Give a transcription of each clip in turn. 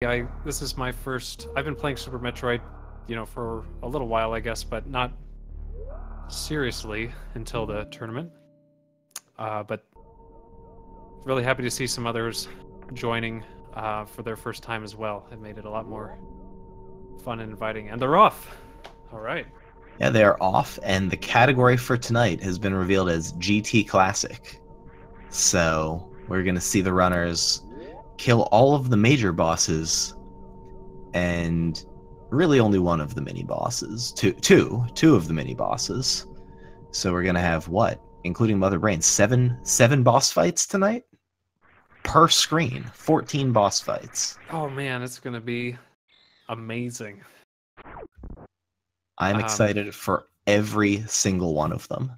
This is my first. I've been playing Super Metroid, for a little while, I guess, but not seriously until the tournament. But really happy to see some others joining for their first time as well. It made it a lot more fun and inviting. And they're off. All right. Yeah, they are off, and the category for tonight has been revealed as GT Classic. So we're going to see the runners kill all of the major bosses, and really only one of the mini bosses. Two of the mini bosses. So we're going to have what, including Mother Brain, seven boss fights tonight per screen. 14 boss fights. Oh man, it's going to be amazing. I'm excited for every single one of them.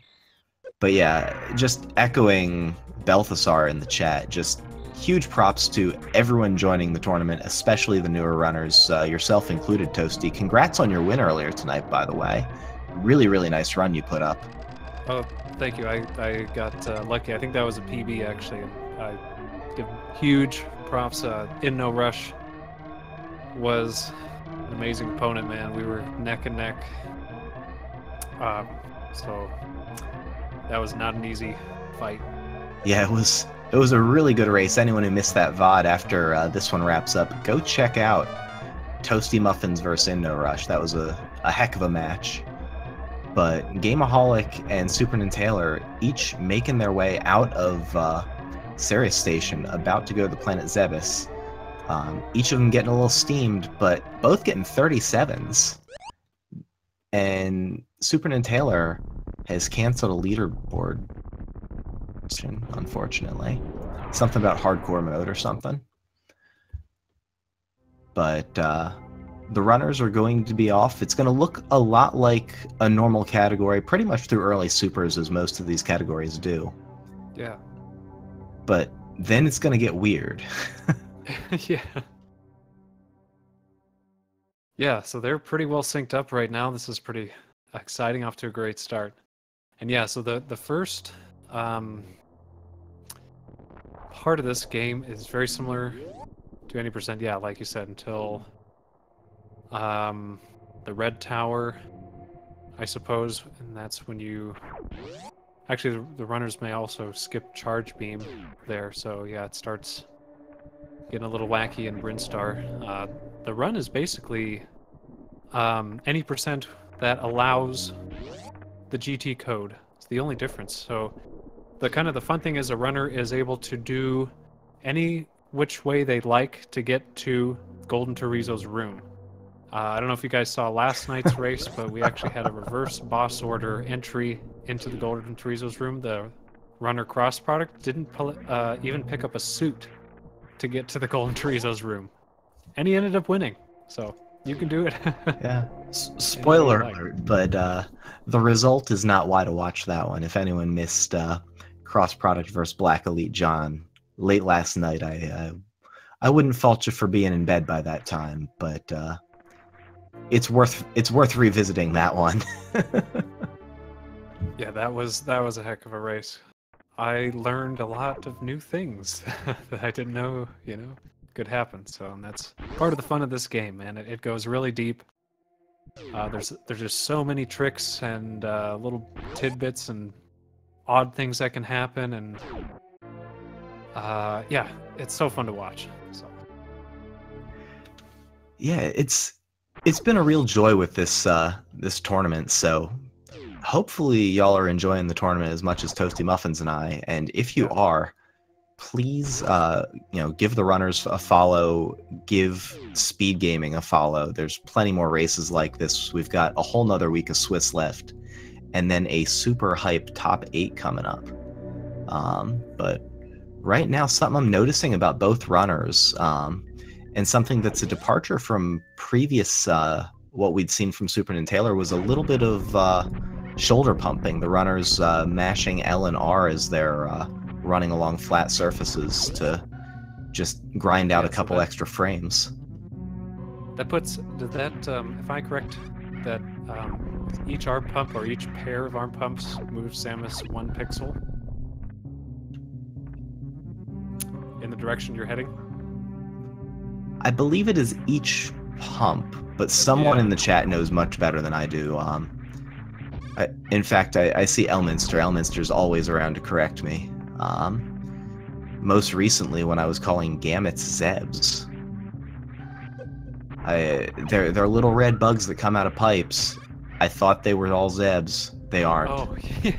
But yeah, just echoing Balthasar in the chat, just huge props to everyone joining the tournament, especially the newer runners, yourself included, Toasty. Congrats on your win earlier tonight, by the way. Really, really nice run you put up. Oh, thank you. I got lucky. I think that was a PB, actually. I give huge props. In No Rush was an amazing opponent, man. We were neck and neck. So that was not an easy fight. Yeah, it was a really good race. Anyone who missed that VOD after this one wraps up, go check out Toasty Muffins versus In No Rush. That was a heck of a match. But Gameaholic and SuperNinTaylor each making their way out of Sirius Station, about to go to the planet Zebes. Each of them getting a little steamed, but both getting 37s. And SuperNinTaylor has canceled a leaderboard, unfortunately. Something about hardcore mode or something. But the runners are going to be off. It's going to look a lot like a normal category, pretty much through early supers, as most of these categories do. Yeah. But then it's going to get weird. Yeah. Yeah, so they're pretty well synced up right now. This is pretty exciting, off to a great start. And yeah, so the first part of this game is very similar to any percent, yeah, like you said, until the red tower, I suppose, and that's when you... Actually, the runners may also skip charge beam there, so yeah, it starts getting a little wacky in Brinstar. The run is basically any percent that allows the GT code. It's the only difference. So the fun thing is a runner is able to do any which way they'd like to get to Golden Torizo's room. I don't know if you guys saw last night's race, but we actually had a reverse boss order entry into the Golden Torizo's room. The runner cross product didn't even pick up a suit to get to the Golden Torizo's room, and he ended up winning. So you can do it. Yeah. Spoiler alert, but the result is not why to watch that one. If anyone missed cross product versus Black Elite John late last night, I wouldn't fault you for being in bed by that time, but it's worth revisiting that one. Yeah, that was a heck of a race. I learned a lot of new things that I didn't know, could happen. So that's part of the fun of this game, man. It goes really deep. There's just so many tricks and little tidbits and odd things that can happen, and yeah, it's so fun to watch. So yeah, it's been a real joy with this this tournament. So hopefully y'all are enjoying the tournament as much as Toasty Muffins and I. And if you are, please give the runners a follow, give Speed Gaming a follow. There's plenty more races like this. We've got a whole nother week of Swiss left, and then a super hype top 8 coming up. But right now, something I'm noticing about both runners, and something that's a departure from previous what we'd seen from SuperNinTaylor, was a little bit of shoulder pumping. The runners mashing L and R as they're running along flat surfaces to just grind out a couple extra frames. That did that, if I'm correct, that each arm pump or each pair of arm pumps moves Samus 1 pixel in the direction you're heading? I believe it is each pump, but someone Yeah. in the chat knows much better than I do. In fact, I see Elminster. Elminster's always around to correct me. Most recently, when I was calling gamuts Zebs. They're little red bugs that come out of pipes. I thought they were all Zebs. They aren't. Oh, yeah.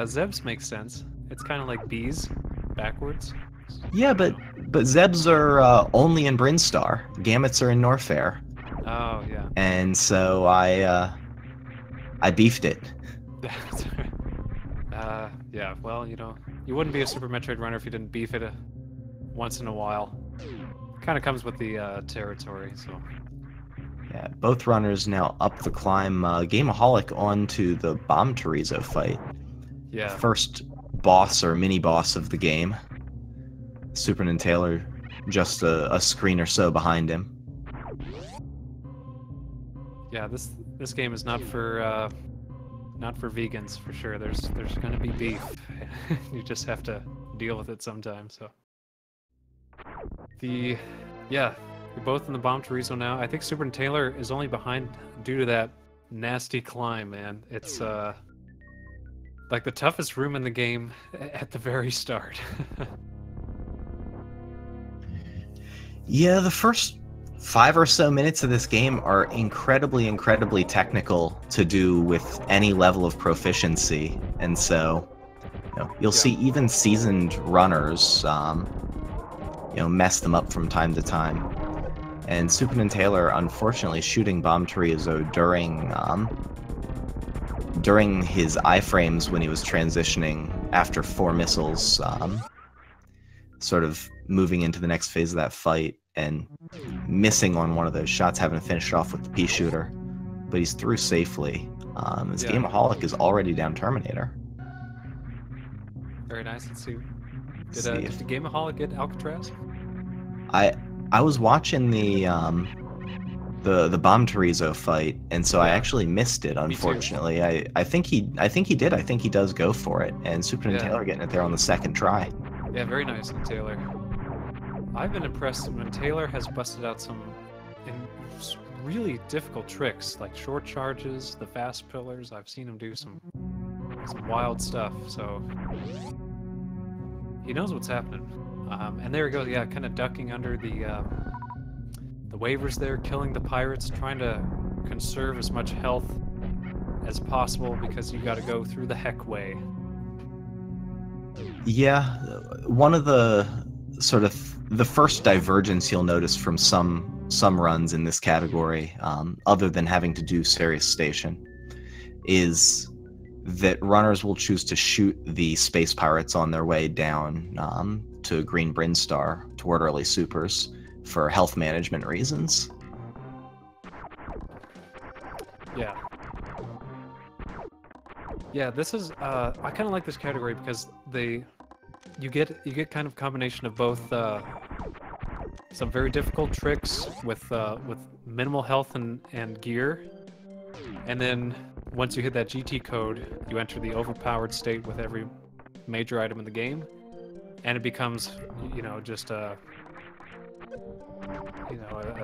Zebs makes sense. It's kind of like bees, backwards. Yeah, but Zebs are only in Brinstar. Gamuts are in Norfair. Oh, yeah. And so I beefed it. Yeah, well, you wouldn't be a Super Metroid runner if you didn't beef it once in a while. Kind of comes with the territory, so. Yeah, both runners now up the climb. Gameaholic onto the Bomb Chorizo fight. Yeah. First boss or mini boss of the game. SuperNinTaylor just a screen or so behind him. Yeah, this game is not for vegans for sure. There's gonna be beef. You just have to deal with it sometimes. So yeah, you're both in the Bomb Chorizo now. I think SuperNinTaylor is only behind due to that nasty climb, man. It's like the toughest room in the game at the very start. Yeah, the first 5 or so minutes of this game are incredibly, incredibly technical to do with any level of proficiency, and so you'll see even seasoned runners, mess them up from time to time. And SuperNinTaylor, unfortunately, shooting Bomb Chorizo during his iframes when he was transitioning after 4 missiles, sort of moving into the next phase of that fight, and missing on one of those shots, having to finish it off with the pea shooter. But he's through safely. This Gameaholic is already down Terminator. Very nice. Let's see. Did the Gameaholic get Alcatraz? I was watching the Bomb Chorizo fight, and so I actually missed it, unfortunately. I think he did. I think he does go for it, and SuperNinTaylor getting it there on the second try. Yeah, very nice, Taylor. I've been impressed when Taylor has busted out some really difficult tricks, like short charges, the fast pillars. I've seen him do some wild stuff, so he knows what's happening. And there he goes, yeah, kind of ducking under the waivers there, killing the pirates, trying to conserve as much health as possible because you got to go through the heck way. Yeah, one of the sort of the first divergence you'll notice from some runs in this category, other than having to do Serious Station, is that runners will choose to shoot the space pirates on their way down to Green Brinstar toward early supers for health management reasons. Yeah, this is I kind of like this category because you get kind of combination of both some very difficult tricks with minimal health and gear, and then once you hit that GT code, you enter the overpowered state with every major item in the game, and it becomes just a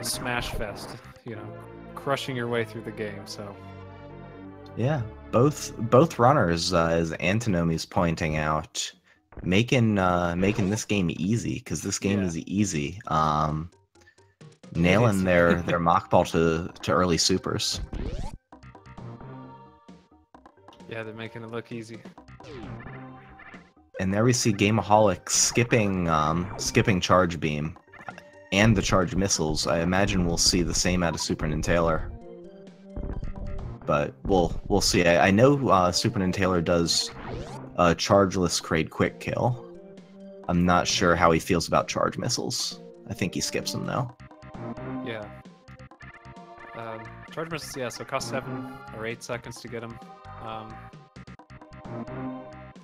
smash fest, crushing your way through the game. So yeah, both runners, as Antonomy's pointing out, making this game easy, because this game is easy. Nailing their mock ball to early supers. Yeah, they're making it look easy. And there we see Gameaholic skipping charge beam and the charge missiles. I imagine we'll see the same out of SuperNinTaylor. But we'll see. I know SuperNinTaylor does a chargeless crate quick kill. I'm not sure how he feels about charge missiles. I think he skips them though. Yeah. Charge missiles, yeah, so it costs 7 or 8 seconds to get them.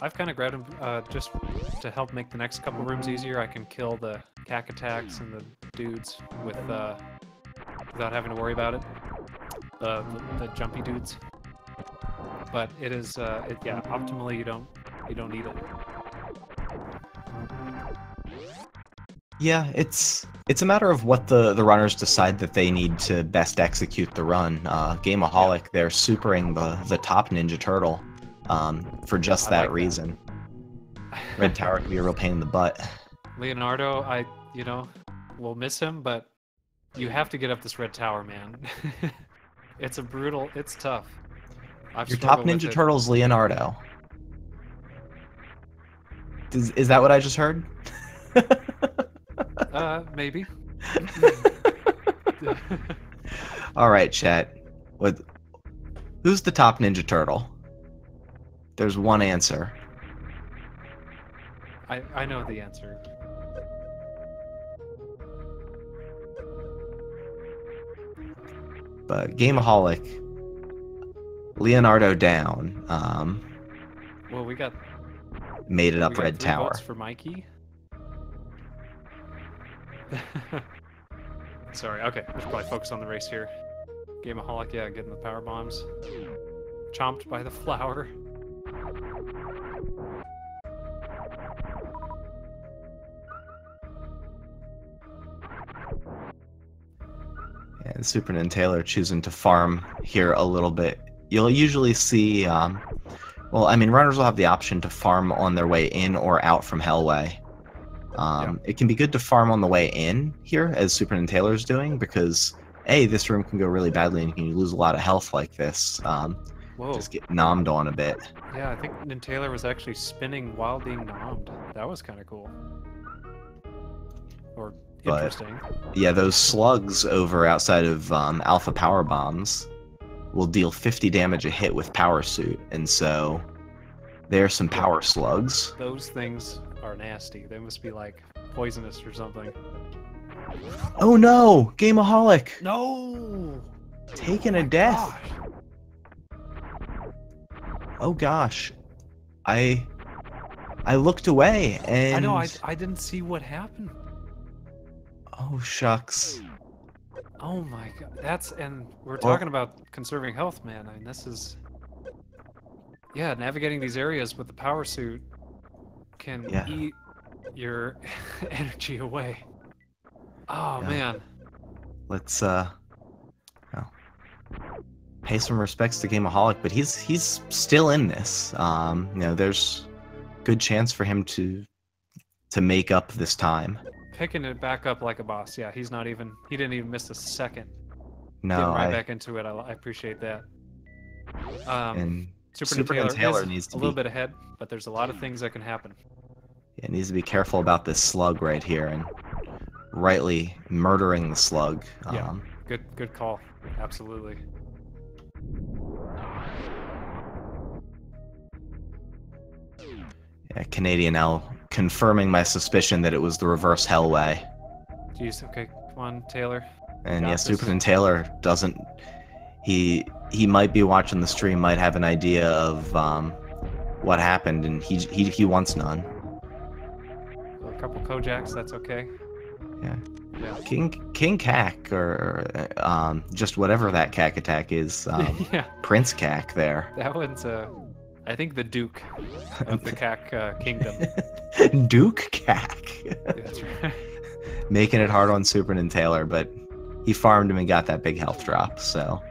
I've kind of grabbed them just to help make the next couple rooms easier. I can kill the cack attacks and the dudes without having to worry about it. The jumpy dudes. But it is optimally you don't need it. Yeah, it's a matter of what the runners decide that they need to best execute the run. Gameaholic, they're supering the top Ninja Turtle for just I that like reason. that. Red Tower can be a real pain in the butt. Leonardo, will miss him, but you have to get up this red tower, man. It's tough. I've Your top struggled with Ninja it. Turtle's Leonardo. Is that what I just heard? Maybe. All right, chat. Who's the top Ninja Turtle? There's one answer. I know the answer. But Gameaholic, Leonardo down. Well, we got Made it up we got Red 3 Tower. votes for Mikey. Sorry. Okay, we should probably focus on the race here. Gameaholic, yeah, getting the power bombs. Chomped by the flower. And SuperNinTaylor choosing to farm here a little bit. You'll usually see, well, I mean, runners will have the option to farm on their way in or out from Hellway. It can be good to farm on the way in here, as SuperNinTaylor's doing, because A, this room can go really badly and you can lose a lot of health like this. Whoa. Just get nommed on a bit. Yeah, I think NinTaylor was actually spinning while being nommed. That was kind of cool. Or But interesting. yeah, those slugs over outside of Alpha Power Bombs will deal 50 damage a hit with Power Suit, and so there's some power slugs. Those things are nasty. They must be like poisonous or something. Oh no! Gameaholic! No! Taking a death! Oh gosh. I looked away and... I know, I didn't see what happened. Oh shucks. Oh my god. And we're talking about conserving health, man. I mean, this is... Yeah, navigating these areas with the power suit can eat your energy away. Oh man. Let's pay some respects to Gameaholic, but he's still in this. There's good chance for him to make up this time. Picking it back up like a boss. Yeah, he didn't even miss a second. No, getting right back into it. I appreciate that. And SuperNinTaylor needs to a little bit ahead, but there's a lot of things that can happen. Yeah, needs to be careful about this slug right here and rightly murdering the slug. Yeah, good call. Absolutely. Yeah, Canadian L confirming my suspicion that it was the reverse Hellway. Jeez, okay, come on, Taylor. And yeah, SuperNinTaylor doesn't. He might be watching the stream, might have an idea of what happened, and he wants none. A couple Kojaks, that's okay. Yeah. King Cack, or just whatever that Cack attack is. Prince Cack there. That one's I think the Duke of the Cack Kingdom. Duke Cack. That's right. Making it hard on SuperNinTaylor, but he farmed him and got that big health drop, so...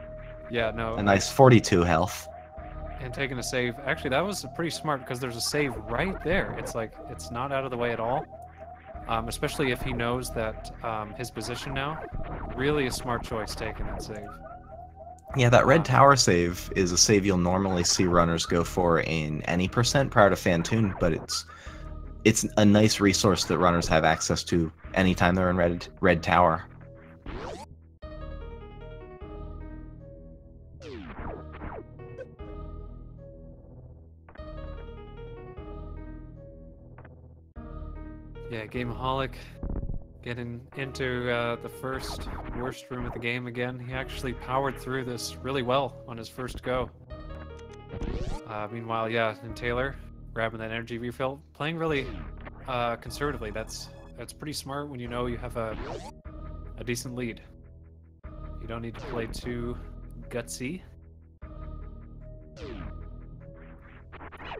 Yeah, no. A nice 42 health. And taking a save. Actually, that was pretty smart, because there's a save right there. It's like, it's not out of the way at all. Especially if he knows that his position now. Really a smart choice taking that save. Yeah, that red tower save is a save you'll normally see runners go for in any percent prior to Fantoon, but it's a nice resource that runners have access to anytime they're in red tower. Yeah, Gameaholic getting into the first worst room of the game again. He actually powered through this really well on his first go. Meanwhile, yeah, NinTaylor grabbing that energy refill, playing really conservatively. That's pretty smart when you know you have a decent lead. You don't need to play too gutsy.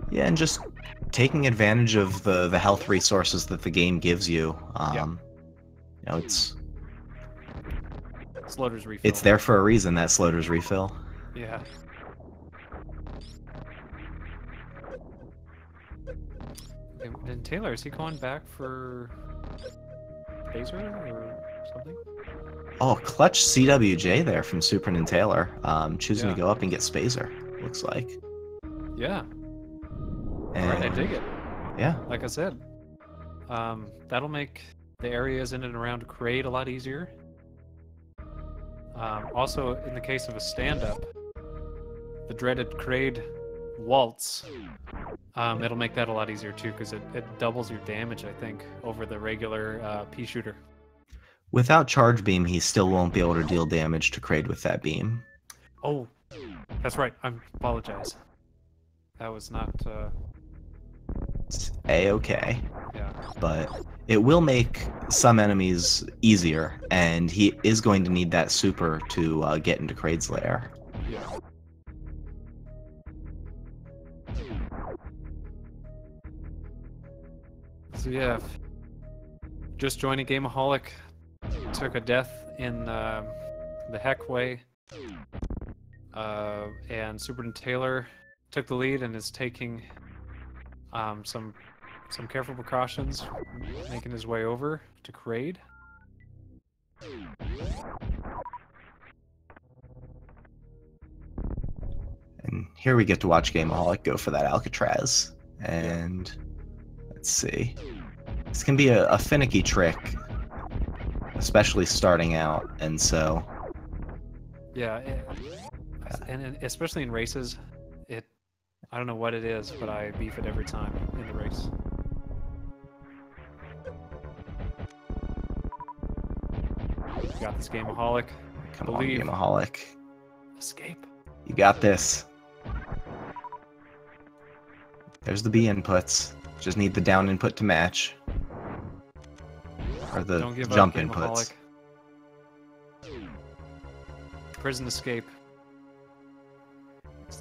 Yeah, and just taking advantage of the health resources that the game gives you. You know, it's Slaughter's refill. it's there for a reason, that Slaughter's refill. Yeah. And Taylor, is he going back for Phaser or something? Oh, clutch CWJ there from SuperNinTaylor. Choosing Yeah. to go up and get Spazer, looks like. Yeah. And Right, I dig it. yeah. Like I said, that'll make the areas in and around Kraid a lot easier. Also, in the case of a stand-up, the dreaded Kraid waltz, it'll make that a lot easier too, because it doubles your damage, I think, over the regular pea shooter. Without Charge Beam, he still won't be able to deal damage to Kraid with that beam. Oh, that's right. I apologize. That was not. It's A-okay. Yeah. But it will make some enemies easier, and he is going to need that super to get into Kraid's lair. Yeah. So yeah, just joining Gameaholic, took a death in the Heck way, and SuperNinTaylor took the lead and is taking some careful precautions, making his way over to Kraid. And here we get to watch Gameaholic go for that Alcatraz. And let's see. This can be a finicky trick, especially starting out, and so... Yeah, and especially in races, I don't know what it is, but I beef it every time in the race. Got this Gameaholic. Come on, Gameaholic. Escape. You got this. There's the B inputs. Just need the down input to match. Or the jump inputs. Prison escape.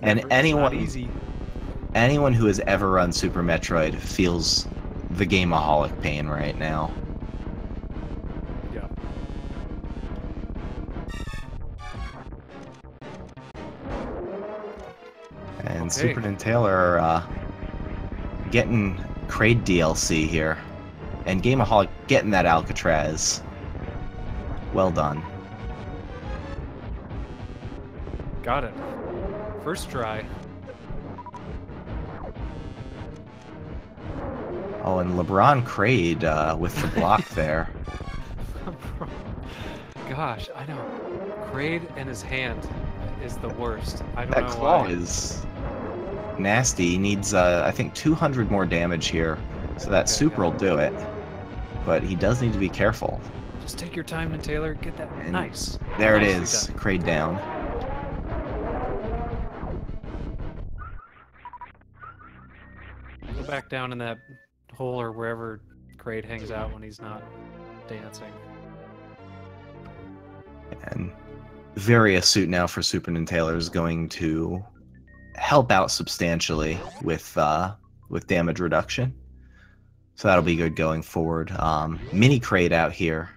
And not easy. anyone who has ever run Super Metroid feels the Gameaholic pain right now. Yeah. And Okay. SuperNinTaylor are getting Kraid DLC here. And Gameaholic getting that Alcatraz. Well done. Got it. First try. Oh, and LeBron Kraid with the block there. Gosh, I know. Kraid and his hand is the worst. I don't That know claw why. is nasty. He needs, I think, 200 more damage here. So that super will do it. But he does need to be careful. Just take your time, and Taylor, get that. And Nice. There it Nicely is. done. Kraid down. Go back down in that hole or wherever Kraid hangs out when he's not dancing. And very astute now for SuperNinTaylor is going to help out substantially with damage reduction. So that'll be good going forward. Mini Kraid out here,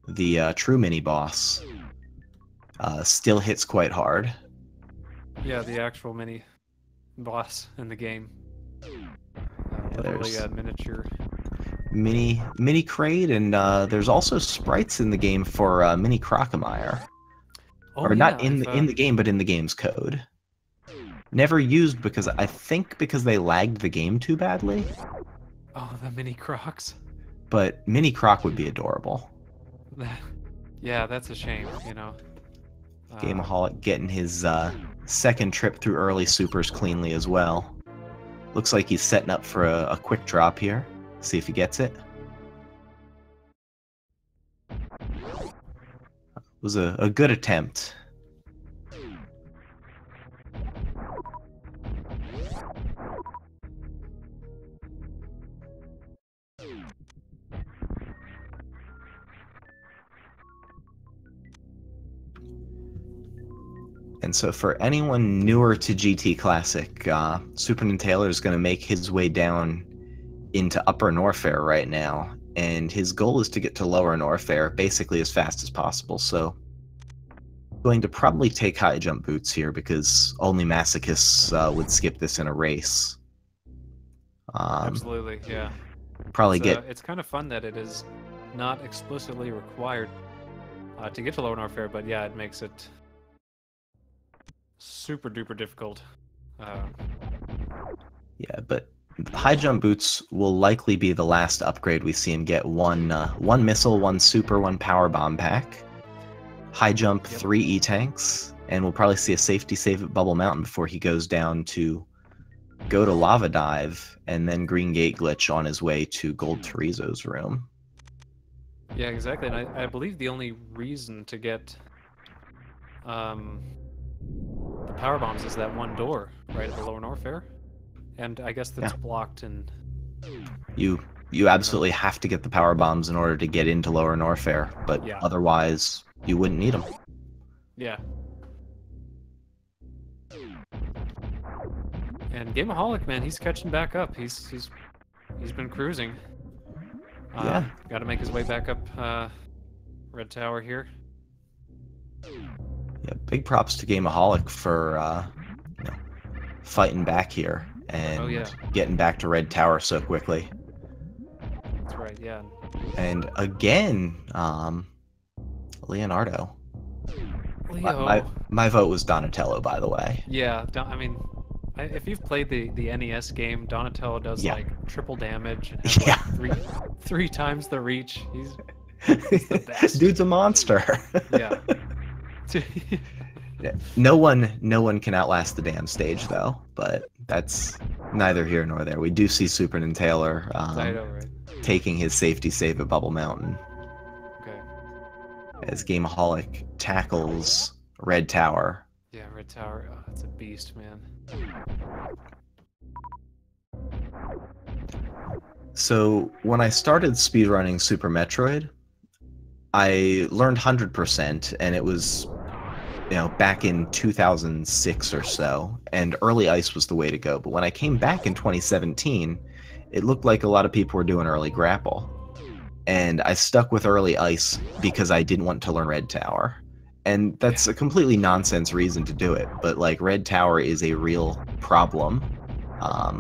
the true mini boss, still hits quite hard. Yeah, the actual mini boss in the game. Yeah, Literally there's a miniature. mini Kraid, and there's also sprites in the game for Mini Crocomire. Oh, Or not yeah, in the game, but in the game's code. Never used because I think because they lagged the game too badly. Oh, the mini crocs. But Mini Croc would be adorable. Yeah, that's a shame, you know. Gameaholic getting his second trip through early supers cleanly as well. Looks like he's setting up for a quick drop here. See if he gets it. Was a good attempt. And so for anyone newer to GT Classic, SuperNinTaylor is going to make his way down into Upper Norfair right now. and his goal is to get to Lower Norfair basically as fast as possible. So, going to probably take high jump boots here because only masochists would skip this in a race. Absolutely, yeah. Probably It's kind of fun that it is not explicitly required to get to Lower Norfair, but yeah, it makes it super duper difficult. Yeah, but high jump boots will likely be the last upgrade we see him get. One missile, one super, one power bomb pack. High jump, 3 E-tanks, and we'll probably see a safety save at Bubble Mountain before he goes down to go to Lava Dive, and then Green Gate Glitch on his way to Gold Terizo's room. Yeah, exactly, and I believe the only reason to get the power bombs is that one door right at the Lower Norfair, and I guess that's blocked and... You absolutely have to get the power bombs in order to get into Lower Norfair, but otherwise you wouldn't need them. Yeah. And Gameaholic, man, he's catching back up. He's been cruising. Got to make his way back up Red Tower here. Yeah, big props to Gameaholic for fighting back here and getting back to Red Tower so quickly. That's right, yeah. And again, Leonardo. Leo. My vote was Donatello, by the way. Yeah, I mean, if you've played the NES game, Donatello does like triple damage and has like three times the reach. He's the best. Dude's a monster. Yeah. No one can outlast the damn stage though, but that's neither here nor there. We do see SuperNinTaylor taking his safety save at Bubble Mountain. Okay. As Gameaholic tackles Red Tower. Yeah, Red Tower. Oh, it's a beast, man. So when I started speedrunning Super Metroid, I learned 100%, and it was, back in 2006 or so, and early ice was the way to go. But when I came back in 2017, it looked like a lot of people were doing early grapple. And I stuck with early ice because I didn't want to learn Red Tower. And that's a completely nonsense reason to do it, but like Red Tower is a real problem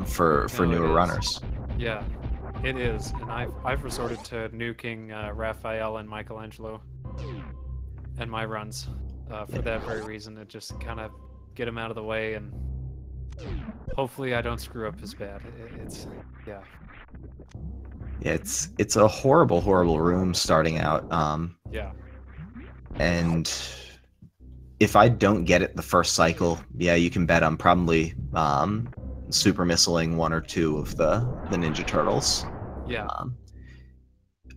for newer runners. Yeah, it is, and I've resorted to nuking Raphael and Michelangelo and my runs for that very reason, to just kind of get him out of the way, and hopefully I don't screw up as bad. It's a horrible room starting out. And if I don't get it the first cycle, you can bet I'm probably super missiling one or two of the Ninja Turtles. Yeah.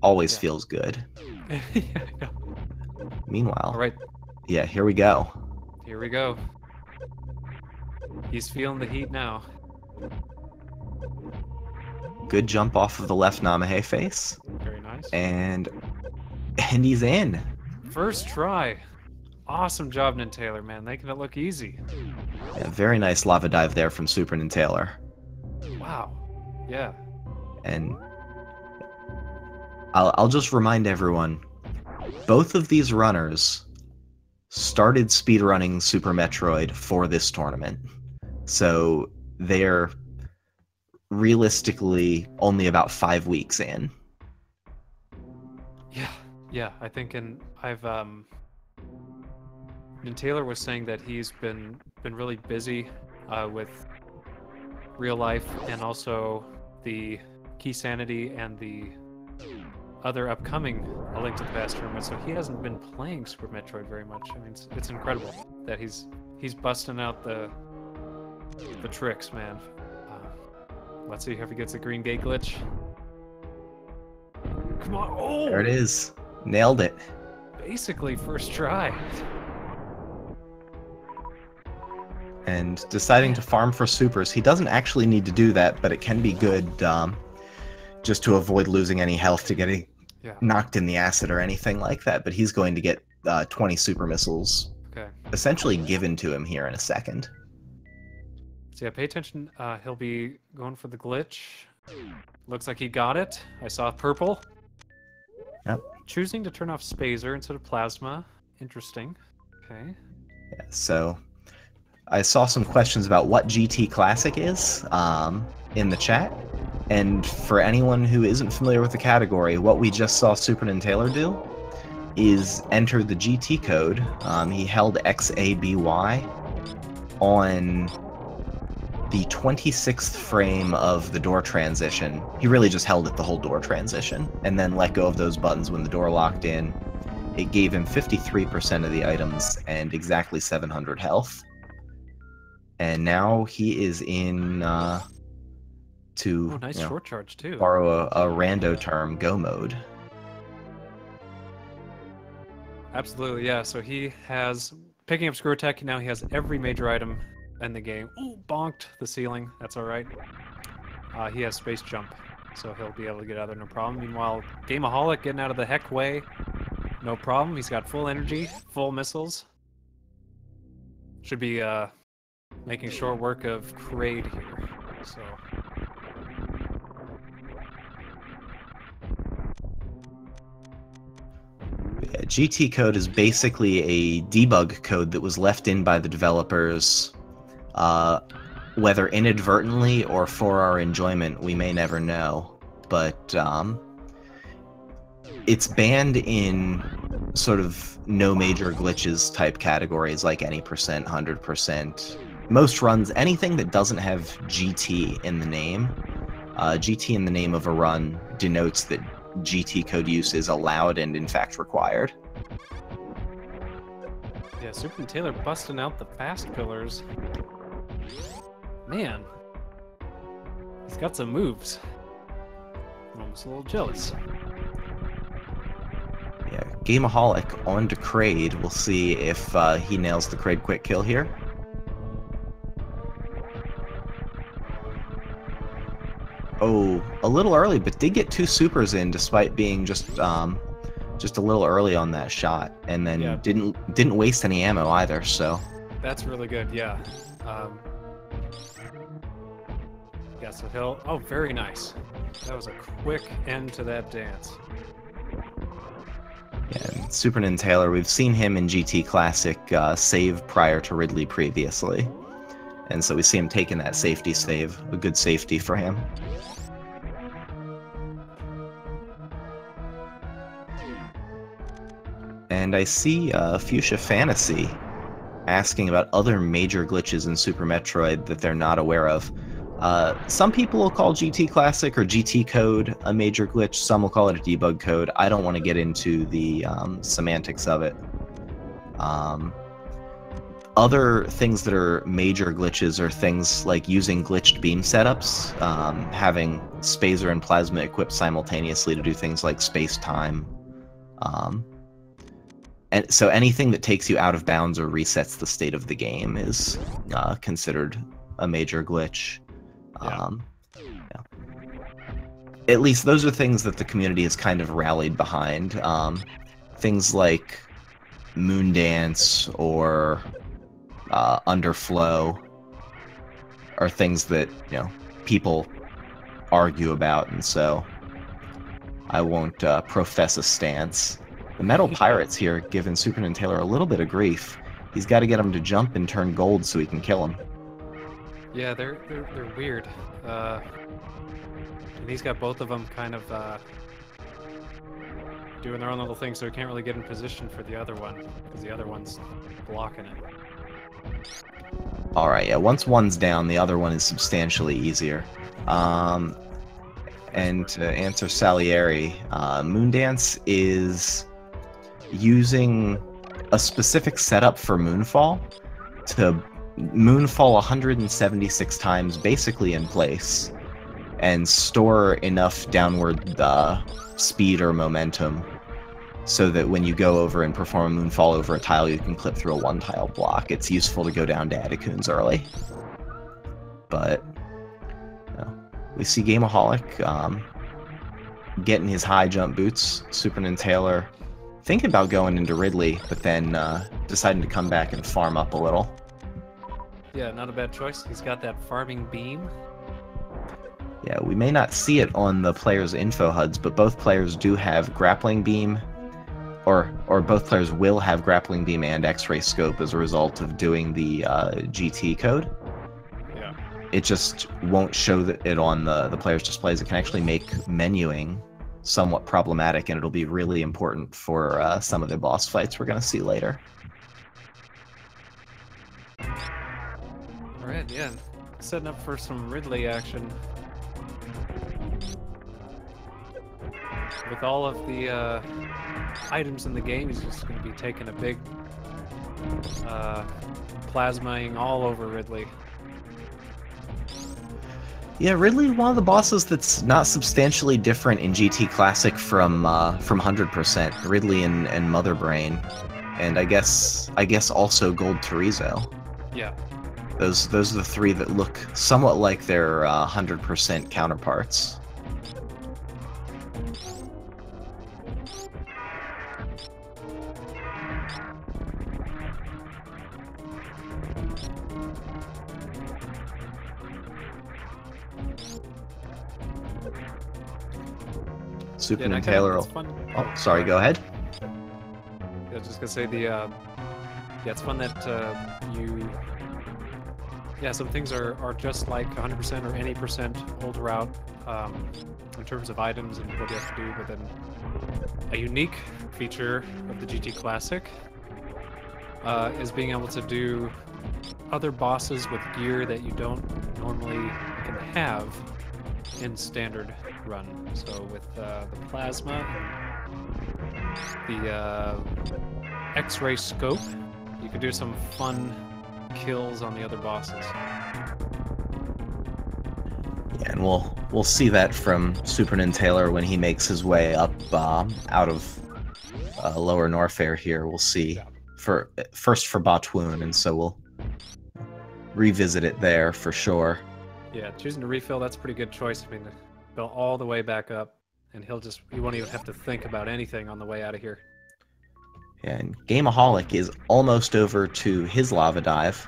Always feels good. Meanwhile, all right. Yeah, here we go. Here we go. He's feeling the heat now. Good jump off of the left Namahe face. Very nice. And he's in. First try. Awesome job, NinTaylor, man. Making it look easy. Yeah, very nice lava dive there from SuperNinTaylor. Wow. Yeah. And I'll just remind everyone, both of these runners started speedrunning Super Metroid for this tournament. So they're realistically only about 5 weeks in. Yeah, I think NinTaylor was saying that he's been really busy with real life and also the Key Sanity and the other upcoming A Link to the Past tournament, so he hasn't been playing Super Metroid very much. I mean, it's incredible that he's busting out the tricks, man. Let's see if he gets a Green Gate glitch. Come on! Oh, there it is. Nailed it. Basically, first try. And deciding to farm for supers. He doesn't actually need to do that, but it can be good just to avoid losing any health to getting knocked in the acid or anything like that. But he's going to get 20 super missiles essentially given to him here in a second. So yeah, pay attention. He'll be going for the glitch. Looks like he got it. I saw purple. Yep. Choosing to turn off Spazer instead of Plasma. Interesting. Okay. Yeah, so I saw some questions about what GT Classic is in the chat. And for anyone who isn't familiar with the category, what we just saw SuperNinTaylor do is enter the GT code. He held XABY on the 26th frame of the door transition. He really just held it the whole door transition, and then let go of those buttons when the door locked in. It gave him 53% of the items and exactly 700 health. And now he is in, to nice short charge too. borrow a rando term, go mode. Absolutely, yeah. So he has, picking up Screw Attack, now he has every major item in the game. Ooh, bonked the ceiling. That's all right. He has Space Jump, so he'll be able to get out of there no problem. Meanwhile, Gameaholic getting out of the heck way, no problem. He's got full energy, full missiles. Should be making short work of Kraid here. So. Yeah, GT code is basically a debug code that was left in by the developers, whether inadvertently or for our enjoyment, we may never know. But it's banned in sort of no major glitches type categories like any percent, 100%. Most runs, anything that doesn't have GT in the name, GT in the name of a run denotes that GT code use is allowed and in fact required. Yeah, SuperNinTaylor busting out the fast pillars. Man, he's got some moves. I'm almost a little jealous. Yeah, Gameaholic on to Kraid. We'll see if he nails the Kraid quick kill here. Oh, a little early, but did get 2 supers in despite being just a little early on that shot, and then yeah. didn't waste any ammo either. So that's really good. Yeah. Yeah. So he'll. Oh, very nice. That was a quick end to that dance. Yeah, SuperNinTaylor, we've seen him in GT Classic save prior to Ridley previously, and so we see him taking that safety save, a good safety for him. And I see Fuchsia Fantasy asking about other major glitches in Super Metroid that they're not aware of. Some people will call GT Classic or GT code a major glitch. Some will call it a debug code. I don't want to get into the semantics of it. Other things that are major glitches are things like using glitched beam setups, having Spazer and Plasma equipped simultaneously to do things like space-time. And so anything that takes you out of bounds or resets the state of the game is considered a major glitch. Yeah. Yeah. At least those are things that the community has kind of rallied behind. Things like Moondance or Underflow are things that people argue about, and so I won't profess a stance. The Metal Pirate's here giving SuperNinTaylor a little bit of grief. He's got to get him to jump and turn gold so he can kill him. Yeah, they're weird. And he's got both of them kind of doing their own little thing, so he can't really get in position for the other one because the other one's blocking it. All right, yeah. Once one's down, the other one is substantially easier. And to answer Salieri, Moondance is using a specific setup for Moonfall to Moonfall 176 times basically in place and store enough downward speed or momentum so that when you go over and perform a Moonfall over a tile, you can clip through a one-tile block. It's useful to go down to Adikuns early. But we see Gameaholic getting his high jump boots. SuperNinTaylor thinking about going into Ridley, but then deciding to come back and farm up a little. Yeah, not a bad choice. He's got that farming beam. Yeah, we may not see it on the players' info HUDs, but both players do have grappling beam, or both players will have grappling beam and X-ray scope as a result of doing the GT code. Yeah. It just won't show it on the players' displays. It can actually make menuing somewhat problematic, and it'll be really important for some of the boss fights we're going to see later. All right, yeah. Setting up for some Ridley action. With all of the items in the game, he's just going to be taking a big plasmaing all over Ridley. Yeah, Ridley, one of the bosses that's not substantially different in GT Classic from 100%. Ridley and Mother Brain, and I guess also Gold Terizo. Yeah. Those are the three that look somewhat like their 100% counterparts. SuperNinTaylor. Oh, sorry. Go ahead. I was just gonna say yeah, it's fun that some things are just like 100% or any percent old route in terms of items and what you have to do, but then a unique feature of the GT Classic is being able to do other bosses with gear that you don't normally can have in standard run. So with the plasma, the X-ray scope, you can do some fun kills on the other bosses. Yeah, and we'll see that from SuperNinTaylor when he makes his way up out of Lower Norfair here. We'll see first for Botwoon, and so we'll revisit it there for sure. Yeah, choosing to refill, that's a pretty good choice. I mean, fill all the way back up, and he won't even have to think about anything on the way out of here. Yeah, and Gameaholic is almost over to his lava dive.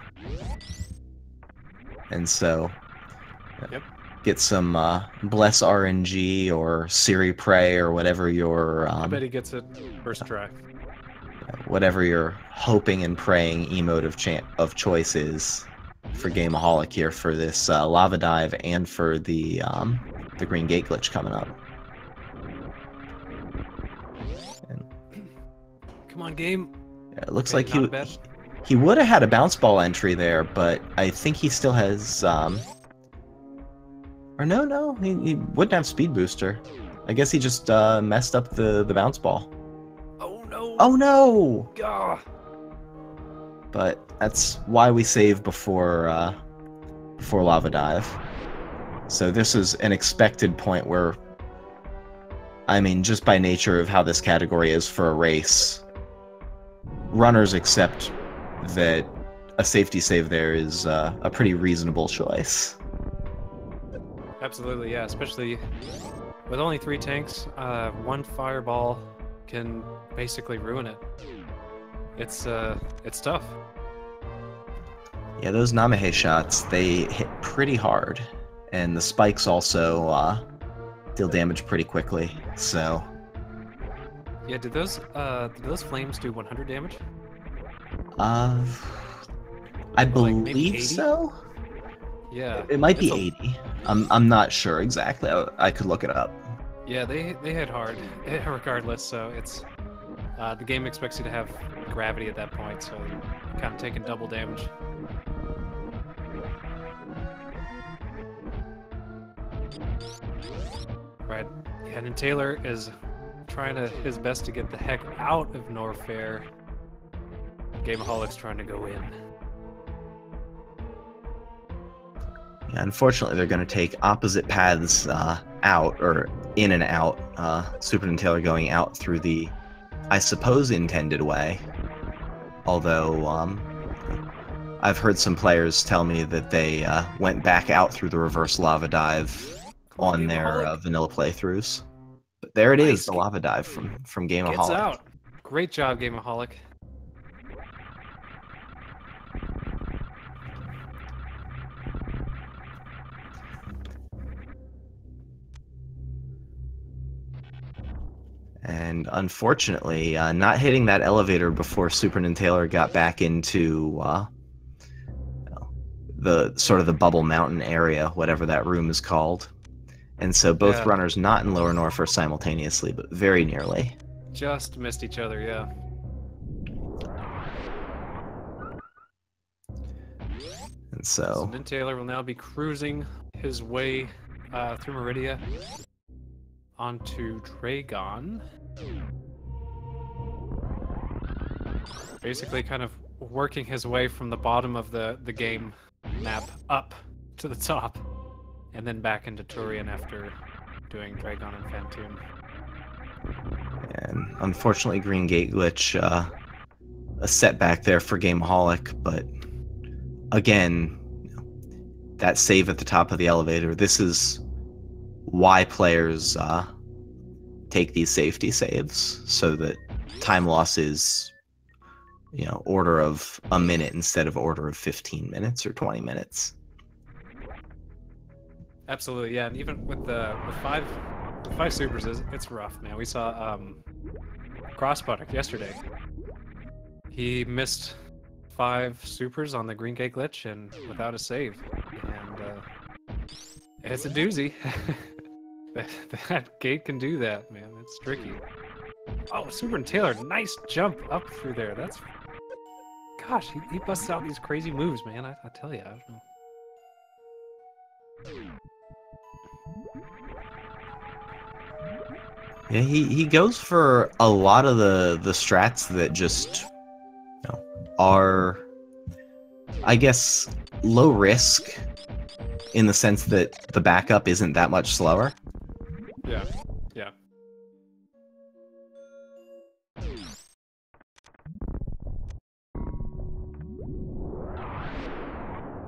And so, yep. Get some Bless RNG or Siri Prey or whatever your... I bet he gets it first try. Whatever you're hoping and praying emote of choice is for Gameaholic here for this lava dive and for the green gate glitch coming up. Come on, game. Yeah, it looks like he would have had a bounce ball entry there, but I think he still has or no, he wouldn't have speed booster. I guess he just messed up the bounce ball. Oh no! Oh no! Gah. But that's why we save before lava dive. So this is an expected point where, I mean, just by nature of how this category is for a race, runners accept that a safety save there is a pretty reasonable choice. Absolutely, yeah. Especially with only 3 tanks, one fireball can basically ruin it. It's tough. Yeah, those Namahe shots, they hit pretty hard, and the spikes also deal damage pretty quickly. So. Yeah, did those flames do 100 damage? I believe so. Yeah. It might be 80. I'm not sure exactly. I could look it up. Yeah, they hit hard, regardless. So it's the game expects you to have gravity at that point, so you're kind of taking double damage. Right. Yeah, and Taylor is trying his best to get the heck out of Norfair. Gameaholic's trying to go in. Yeah, unfortunately, they're going to take opposite paths out, or in and out. SuperNinTaylor going out through the, I suppose, intended way. Although, I've heard some players tell me that they went back out through the reverse lava dive on their vanilla playthroughs. But there it is, the lava dive from Gameaholic. Gets out. Great job, Gameaholic. And unfortunately, not hitting that elevator before SuperNinTaylor got back into the sort of the Bubble Mountain area, whatever that room is called. And so both Yeah. runners not in Lower North are simultaneously, but very nearly. Just missed each other, yeah. And so NinTaylor will now be cruising his way through Meridia onto Dragon. Basically kind of working his way from the bottom of the game map up to the top, and then back into Turian after doing Dragon and Fantoon. And unfortunately, Green Gate Glitch, a setback there for Gameaholic, but again, that save at the top of the elevator, this is why players take these safety saves, so that time loss is, order of a minute instead of order of 15 minutes or 20 minutes. Absolutely, yeah, and even with five supers, it's rough, man. We saw Crossbutter yesterday. He missed 5 supers on the Green Gate Glitch and without a save, and it's a doozy. that gate can do that, man. It's tricky. Oh, SuperNinTaylor, nice jump up through there. Gosh, he busts out these crazy moves, man. I tell you, I don't know. Yeah, he goes for a lot of the strats that just are, I guess, low risk in the sense that the backup isn't that much slower. Yeah, yeah.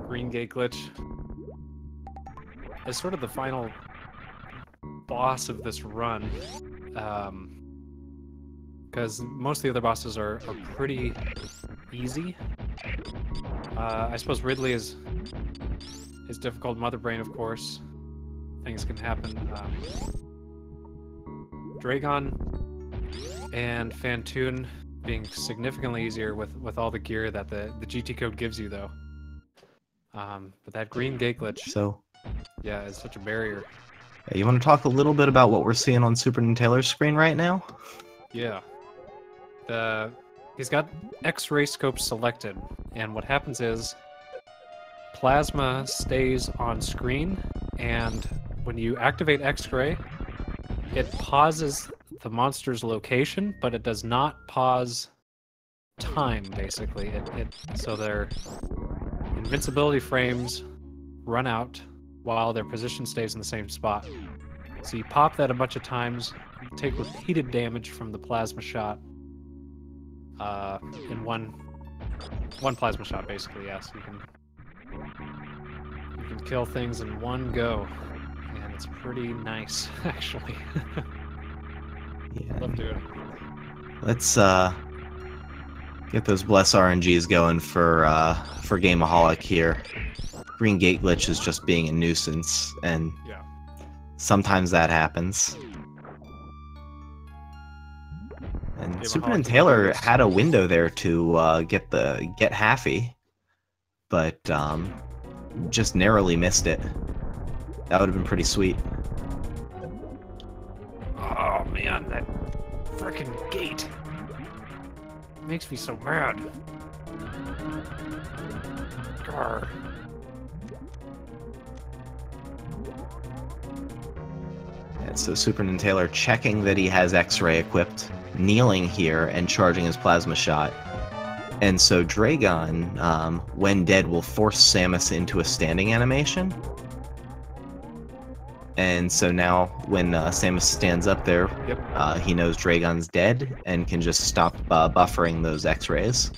Green Gate Glitch is sort of the final boss of this run, because most of the other bosses are pretty easy. I suppose Ridley is difficult. Mother Brain, of course. Things can happen. Dragon and Fantoon being significantly easier with all the gear that the GT code gives you, though. But that Green Gate Glitch, yeah, is such a barrier. You want to talk a little bit about what we're seeing on SuperNinTaylor's screen right now? Yeah. He's got X-ray scope selected, and what happens is plasma stays on screen, and when you activate X-ray, it pauses the monster's location, but it does not pause time, basically. So their invincibility frames run out while their position stays in the same spot. So you pop that a bunch of times, you take repeated damage from the plasma shot in one plasma shot, basically. Yes, you can kill things in one go, and it's pretty nice, actually. Yeah. Love doing it. Let's get those bless RNGs going for Gameaholic here. Green Gate Glitch is just being a nuisance, and Yeah. sometimes that happens. And Gameaholic SuperNinTaylor is- had a window there to get Haffy, but just narrowly missed it. That would have been pretty sweet. Oh man, that frickin' gate makes me so mad. Grr. And so SuperNinTaylor checking that he has X-ray equipped, kneeling here and charging his plasma shot. And so Dragon, when dead, will force Samus into a standing animation. And so now when Samus stands up there, Yep. he knows Dragon's dead and can just stop buffering those X-rays.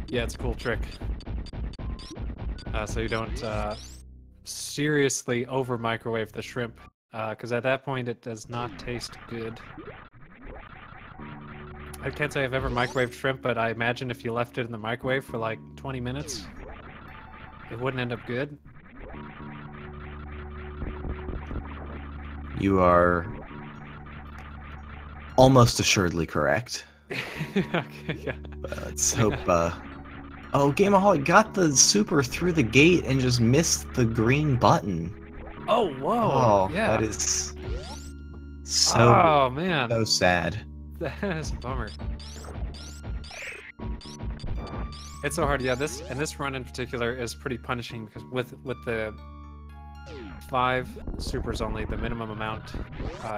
Yeah, it's a cool trick. So you don't seriously over-microwave the shrimp, because at that point it does not taste good. I can't say I've ever microwaved shrimp, but I imagine if you left it in the microwave for like 20 minutes, it wouldn't end up good. You are Almost assuredly correct. Okay, yeah. Let's hope. Oh, Gameaholic got the super through the gate and just missed the green button. Oh, whoa. Oh, Yeah. that is Oh, man. so sad. That is a bummer. It's so hard. Yeah, this run in particular is pretty punishing because with the 5 supers only, the minimum amount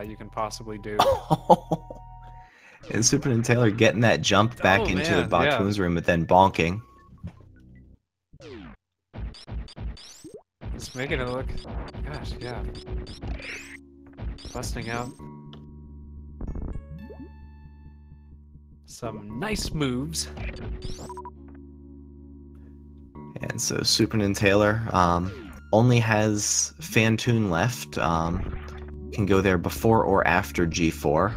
you can possibly do. And SuperNinTaylor getting that jump back Oh, into the man, yeah. Batoon's room, but then bonking. Just making it look, gosh, yeah. Busting out some nice moves. And so SuperNinTaylor only has Fantoon left. Can go there before or after G4.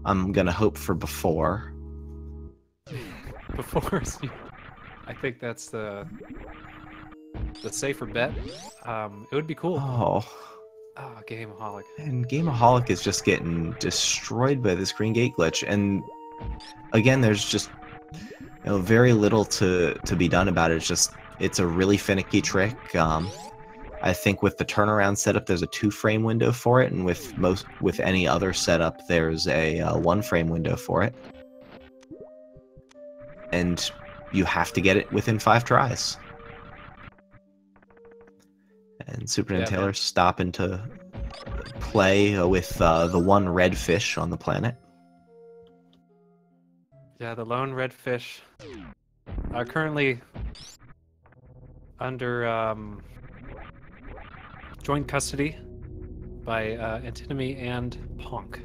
I'm gonna hope for before. Before, I think that's the safer bet. It would be cool. Oh. Oh, Gameaholic. And Gameaholic is just getting destroyed by this green gate glitch. And again, there's just very little to be done about it. It's a really finicky trick. I think with the turnaround setup, there's a 2-frame window for it, and with any other setup, there's a 1-frame window for it. And you have to get it within 5 tries. And SuperNinTaylor stopping to play with the one red fish on the planet. Yeah, the lone red fish are currently under joint custody by Antinomy and Ponk.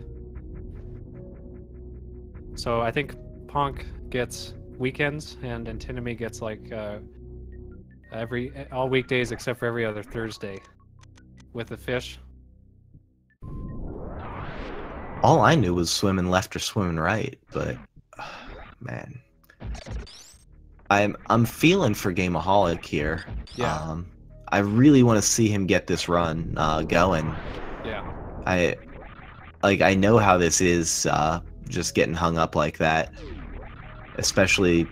So I think Ponk gets weekends and Antinomy gets like all weekdays except for every other Thursday with the fish. All I knew was swimming left or swimming right, but man, I'm feeling for Gameaholic here. Yeah. I really want to see him get this run going. Yeah. I know how this is, just getting hung up like that, especially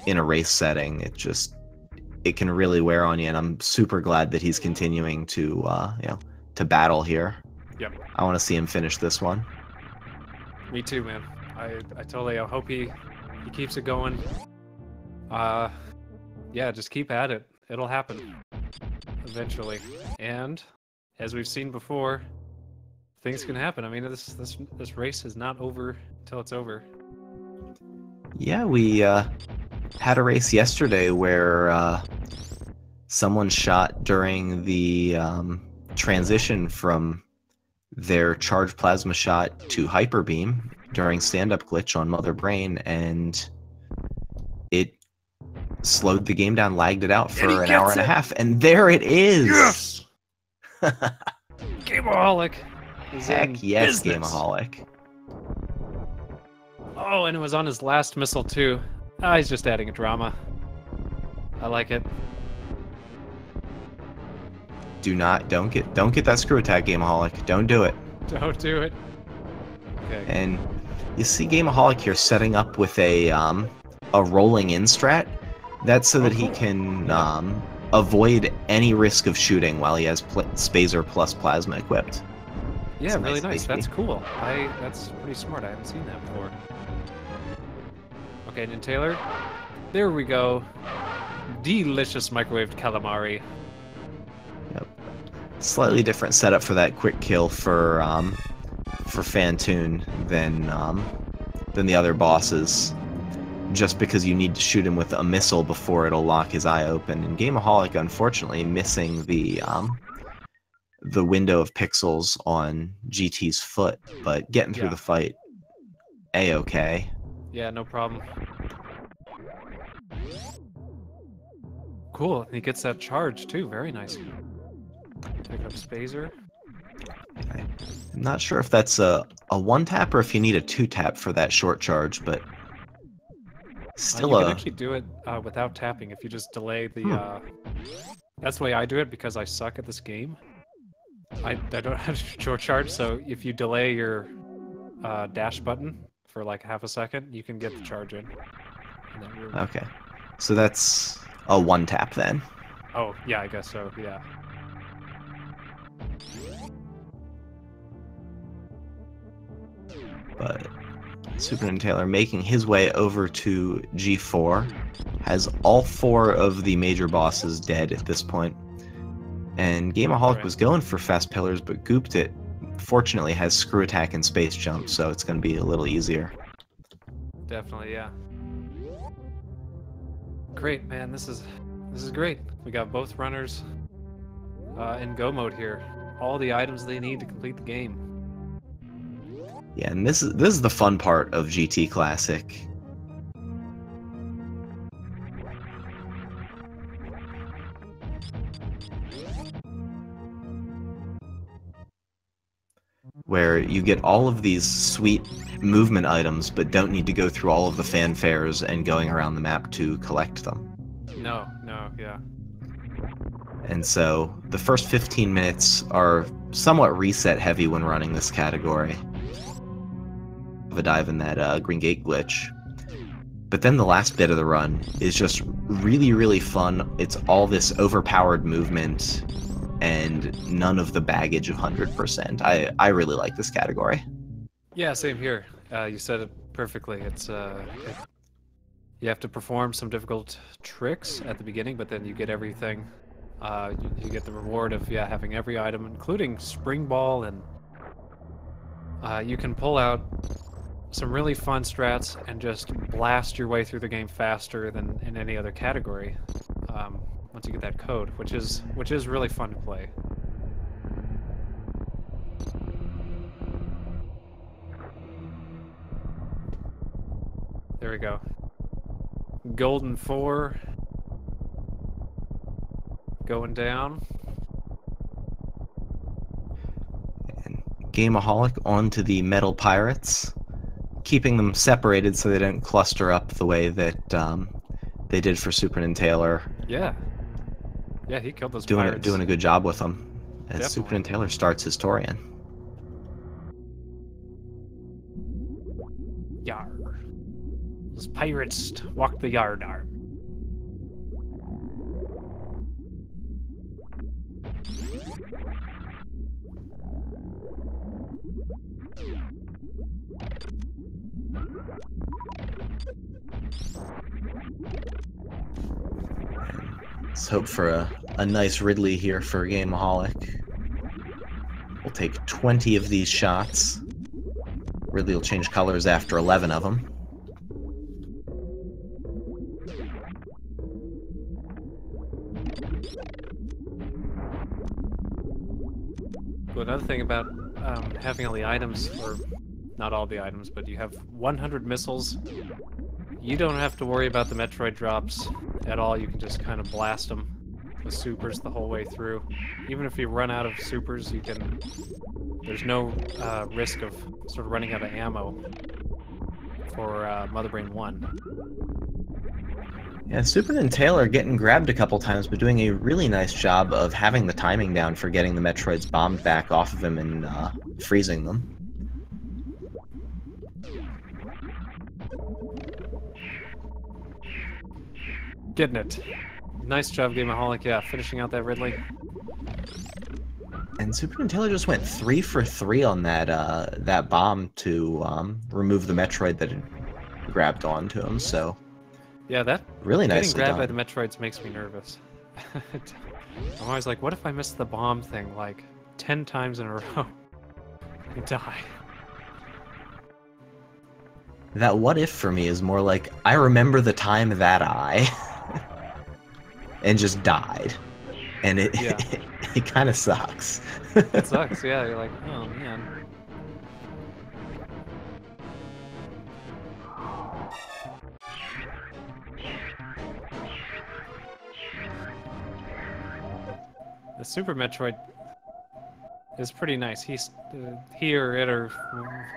in a race setting. It can really wear on you, and I'm super glad that he's continuing to to battle here. Yep. I want to see him finish this one. Me too, man. I totally hope he keeps it going. Yeah, just keep at it. It'll happen eventually. And as we've seen before, things can happen. I mean, this race is not over till it's over. Yeah, we had a race yesterday where someone shot during the transition from their charged plasma shot to hyper beam during stand-up glitch on Mother Brain, and it slowed the game down, lagged it out for an hour and a half, and there it is! Yes! Gameaholic is Heck in yes, business. Gameaholic. Oh, and it was on his last missile too. Ah, he's just adding a drama. I like it. Don't get that screw attack, Gameaholic. Don't do it. Don't do it. Okay. And you see Gameaholic here setting up with a rolling in strat. That's so that he can avoid any risk of shooting while he has Spazer plus Plasma equipped. Yeah, It's really nice. safety. That's cool. That's pretty smart. I haven't seen that before. Okay, NinTaylor. There we go. Delicious microwaved calamari. Yep. Slightly different setup for that quick kill for Fantoon than the other bosses. Just because you need to shoot him with a missile before it'll lock his eye open. And Gameaholic, unfortunately, missing the window of pixels on GT's foot, but getting through the fight a-okay. Yeah, no problem. Cool. He gets that charge too. Very nice. Pick up Spazer. I'm not sure if that's a one-tap or if you need a two-tap for that short charge, but still you can actually do it without tapping if you just delay the... That's the way I do it because I suck at this game. I don't have short charge, so if you delay your dash button for like half a second, you can get the charge in that room. Okay. So that's a one tap then. Oh, yeah, I guess so, yeah. But SuperNinTaylor making his way over to G4 has all 4 of the major bosses dead at this point. And Gameaholic Right. was going for fast pillars, but gooped it. Fortunately has screw attack and space jump, so it's going to be a little easier. Definitely, yeah. Great, man. This is great. We got both runners in go mode here. All the items they need to complete the game. Yeah, and this is the fun part of GT Classic. Where you get all of these sweet movement items, but don't need to go through all of the fanfares and going around the map to collect them. No, yeah. And so the first 15 minutes are somewhat reset heavy when running this category. Have a dive in that Green Gate glitch. But then the last bit of the run is just really, really fun. It's all this overpowered movement and none of the baggage of 100%. I really like this category. Yeah, same here. You said it perfectly. It's you have to perform some difficult tricks at the beginning, but then you get everything. You get the reward of having every item, including Spring Ball, and you can pull out some really fun strats and just blast your way through the game faster than in any other category. Once you get that code, which is really fun to play. There we go. Golden 4 going down. And Gameaholic onto the Metal Pirates, keeping them separated so they don't cluster up the way that they did for SuperNinTaylor. Yeah. Yeah, he killed those doing pirates. doing a good job with them as Definitely. SuperNinTaylor starts his Torian. Yar. Those pirates walk the yard. Ar. Let's hope for a nice Ridley here for Gameaholic. We'll take 20 of these shots. Ridley will change colors after 11 of them. Well, another thing about having all the items, or not all the items, but you have 100 missiles. You don't have to worry about the Metroid drops at all. You can just kind of blast them with supers the whole way through. Even if you run out of supers, you can. There's no risk of sort of running out of ammo for Mother Brain 1. Yeah, SuperNinTaylor getting grabbed a couple times, but doing a really nice job of having the timing down for getting the Metroids bombed back off of him and freezing them. Getting it. Nice job, Gameaholic. Yeah, finishing out that Ridley. And SuperNinTaylor just went 3 for 3 on that bomb to remove the Metroid that had grabbed onto him. So yeah, that really nicely getting grabbed done. by the Metroids makes me nervous. I'm always like, what if I miss the bomb thing like 10 times in a row? I die. That what if for me is more like, I remember the time that I and just died. And it Yeah. it kind of sucks. It sucks, yeah. You're like, oh man. The Super Metroid is pretty nice. He or it or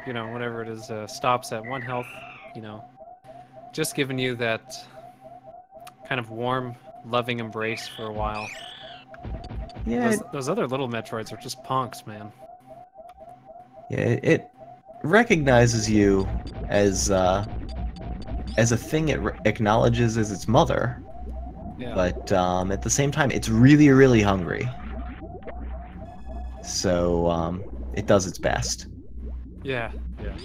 whatever it is stops at 1 health. Just giving you that kind of warm, loving embrace for a while. Yeah, Those other little Metroids are just punks, man. yeah, it recognizes you as a thing it acknowledges as its mother, Yeah. but at the same time, it's really, really hungry. So it does its best. Yeah. Yeah.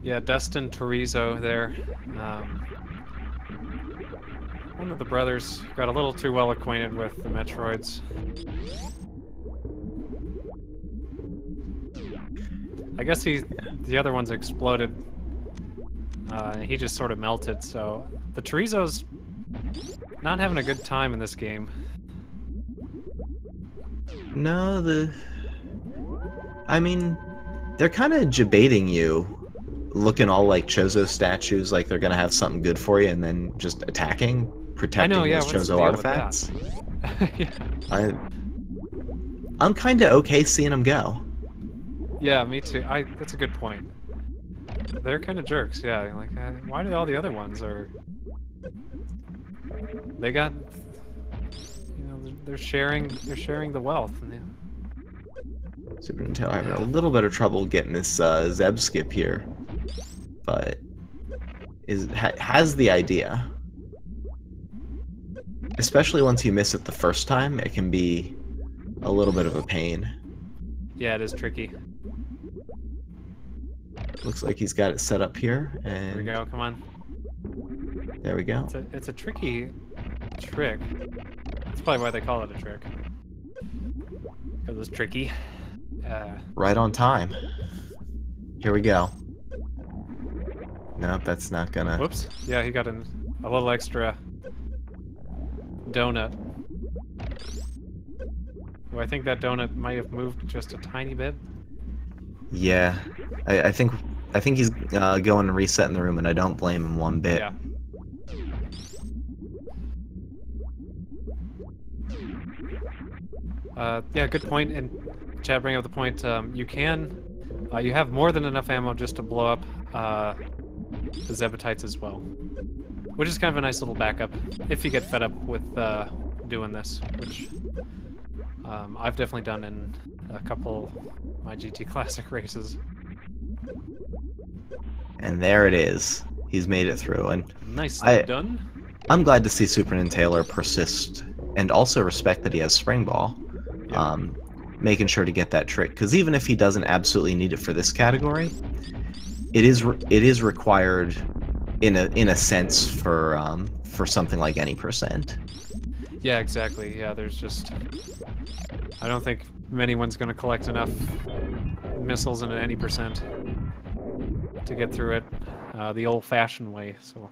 Yeah, Dustin Torizo there. One of the brothers got a little too well acquainted with the Metroids. I guess the other ones exploded. He just sort of melted, so the Torizo's not having a good time in this game. No, I mean, they're kind of debating you, looking all like Chozo statues, like they're gonna have something good for you, and then just attacking, protecting those What's the Chozo deal artifacts. with that? Yeah. I'm kind of okay seeing them go. Yeah, me too. That's a good point. They're kind of jerks, yeah. Like, why do all the other ones they got, they're sharing the wealth. SuperNinTaylor having a little bit of trouble getting this Zeb skip here, but has the idea. Especially once you miss it the first time, it can be a little bit of a pain. Yeah, it is tricky. Looks like he's got it set up here, and Here we go, come on. there we go. It's a tricky trick. That's probably why they call it a trick. Because it's tricky. Right on time. Here we go. Nope, that's not gonna... Whoops. Yeah, he got a little extra donut. Oh, I think that donut might have moved just a tiny bit. Yeah, I think he's going and resetting the room, and I don't blame him one bit. Yeah. Yeah, good point. And Chad bring up the point. You have more than enough ammo just to blow up the Zebatites as well, which is kind of a nice little backup if you get fed up with doing this, which I've definitely done in a couple of my GT Classic races. And there it is. He's made it through, and Nicely done. I'm glad to see SuperNinTaylor persist and also respect that he has Spring Ball. Yeah. Making sure to get that trick, because even if he doesn't absolutely need it for this category, it is required in a sense for something like any percent. Yeah, exactly. Yeah, there's just... I don't think anyone's going to collect enough missiles in any percent to get through it the old-fashioned way, so...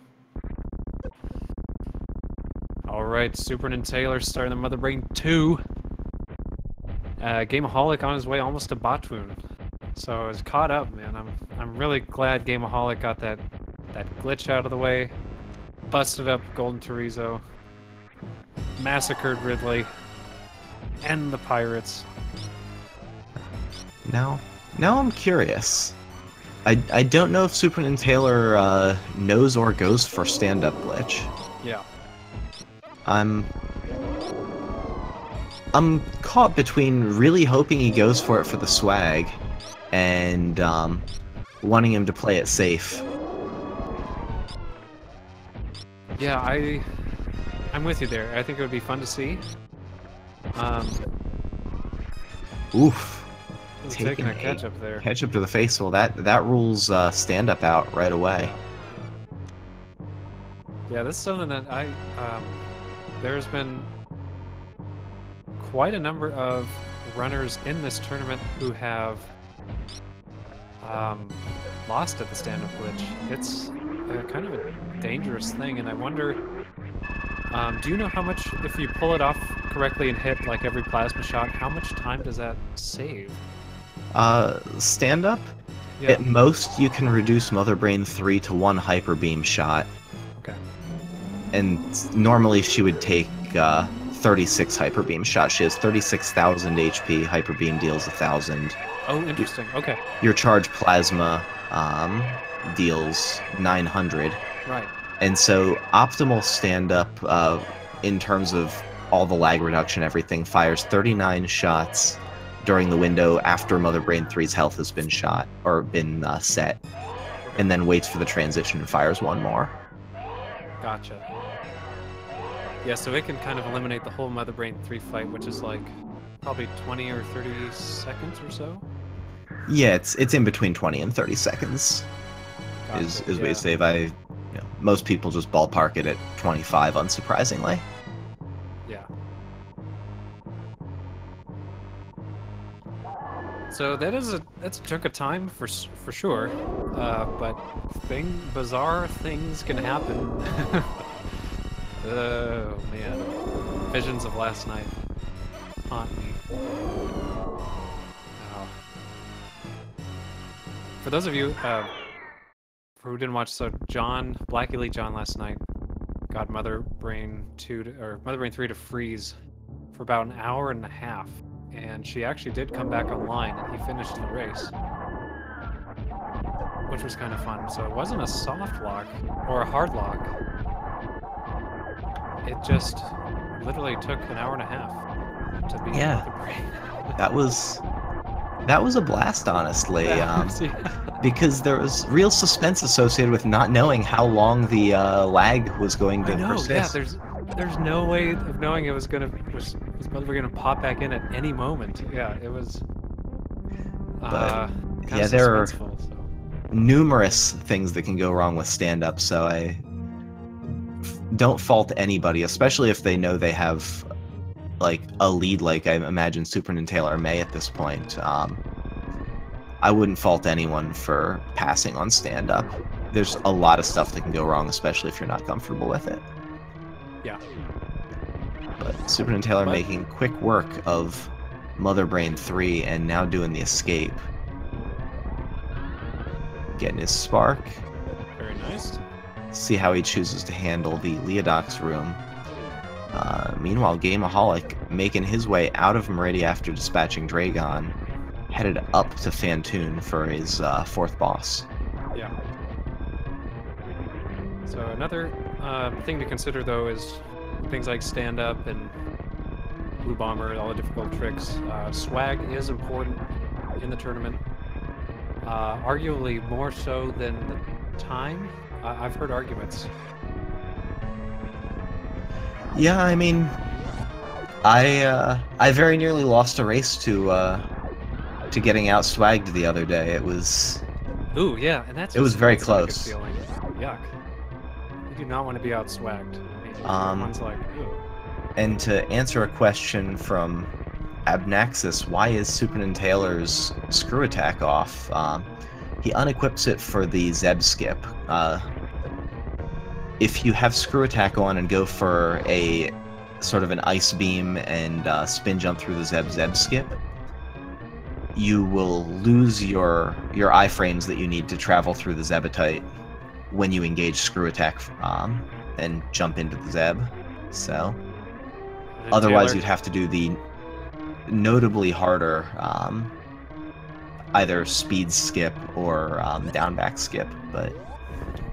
Alright, SuperNinTaylor starting the Mother Brain 2. Gameaholic on his way almost to Batwoon. So I was caught up, man. I'm really glad Gameaholic got that glitch out of the way. Busted up Golden Torizo. Massacred Ridley. And the pirates. Now I'm curious. I don't know if SuperNinTaylor knows or goes for stand-up glitch. Yeah. I'm caught between really hoping he goes for it for the swag and wanting him to play it safe. Yeah, I'm with you there. I think it would be fun to see. Oof. Taking a catch-up there. Catch-up to the face. Well, that rules stand-up out right away. Yeah, this is something that there's been quite a number of runners in this tournament who have lost at the stand-up glitch. It's kind of a dangerous thing, and I wonder, do you know how much, if you pull it off correctly and hit like every plasma shot, how much time does that save? Stand-up? Yeah. At most, you can reduce Mother Brain 3 to 1 Hyper Beam shot. Okay. And normally she would take 36 Hyper Beam shots. She has 36,000 HP. Hyper Beam deals 1,000. Oh, interesting. Okay. Your Charge Plasma deals 900. Right. And so optimal stand-up, in terms of all the lag reduction, everything, fires 39 shots during the window after Mother Brain 3's health has been shot, or been set, and then waits for the transition and fires one more. Gotcha. Yeah, so it can kind of eliminate the whole Mother Brain 3 fight, which is like probably 20 or 30 seconds or so? Yeah, it's in between 20 and 30 seconds. Gotcha, Is what you say. Most people just ballpark it at 25, unsurprisingly. Yeah. So that's a chunk of time for sure, but bizarre things can happen. Oh man, visions of last night haunt me. Oh. For those of you who didn't watch, so Black Elite John last night got Mother Brain 3 to freeze for about an hour and a half, and she actually did come back online, and he finished the race, which was kind of fun. So it wasn't a soft lock or a hard lock. It just literally took an hour and a half to beat Mother Brain. That was a blast, honestly. Because there was real suspense associated with not knowing how long the lag was going to persist. Yeah, there's no way of knowing it was Mother Brain gonna pop back in at any moment. Yeah, it was. There are numerous things that can go wrong with stand-up, so I don't fault anybody, especially if they know they have like a lead, like I imagine SuperNinTaylor may at this point. I wouldn't fault anyone for passing on stand-up. There's a lot of stuff that can go wrong, especially if you're not comfortable with it. Yeah. But SuperNinTaylor making quick work of Mother Brain 3 and now doing the escape. Getting his spark. Very nice. See how he chooses to handle the Leodox room. Meanwhile, Gameaholic making his way out of Meridia after dispatching Dragon, headed up to Fantoon for his fourth boss. Yeah. So another thing to consider, though, is things like stand-up and Blue Bomber, all the difficult tricks. Swag is important in the tournament. Arguably more so than the time. I've heard arguments. Yeah, I mean, I very nearly lost a race to getting out swagged the other day. It was. Ooh, yeah, and it was very close. Yuck. You do not want to be out swagged. I mean, everyone's like, ooh. And to answer a question from Abnaxis, why is SuperNinTaylor's screw attack off? He unequips it for the Zeb skip. If you have screw attack on and go for a sort of an ice beam and spin jump through the Zeb skip, you will lose your iframes that you need to travel through the Zebitite when you engage screw attack and jump into the Zeb. So otherwise you'd have to do the notably harder either speed skip or down back skip, but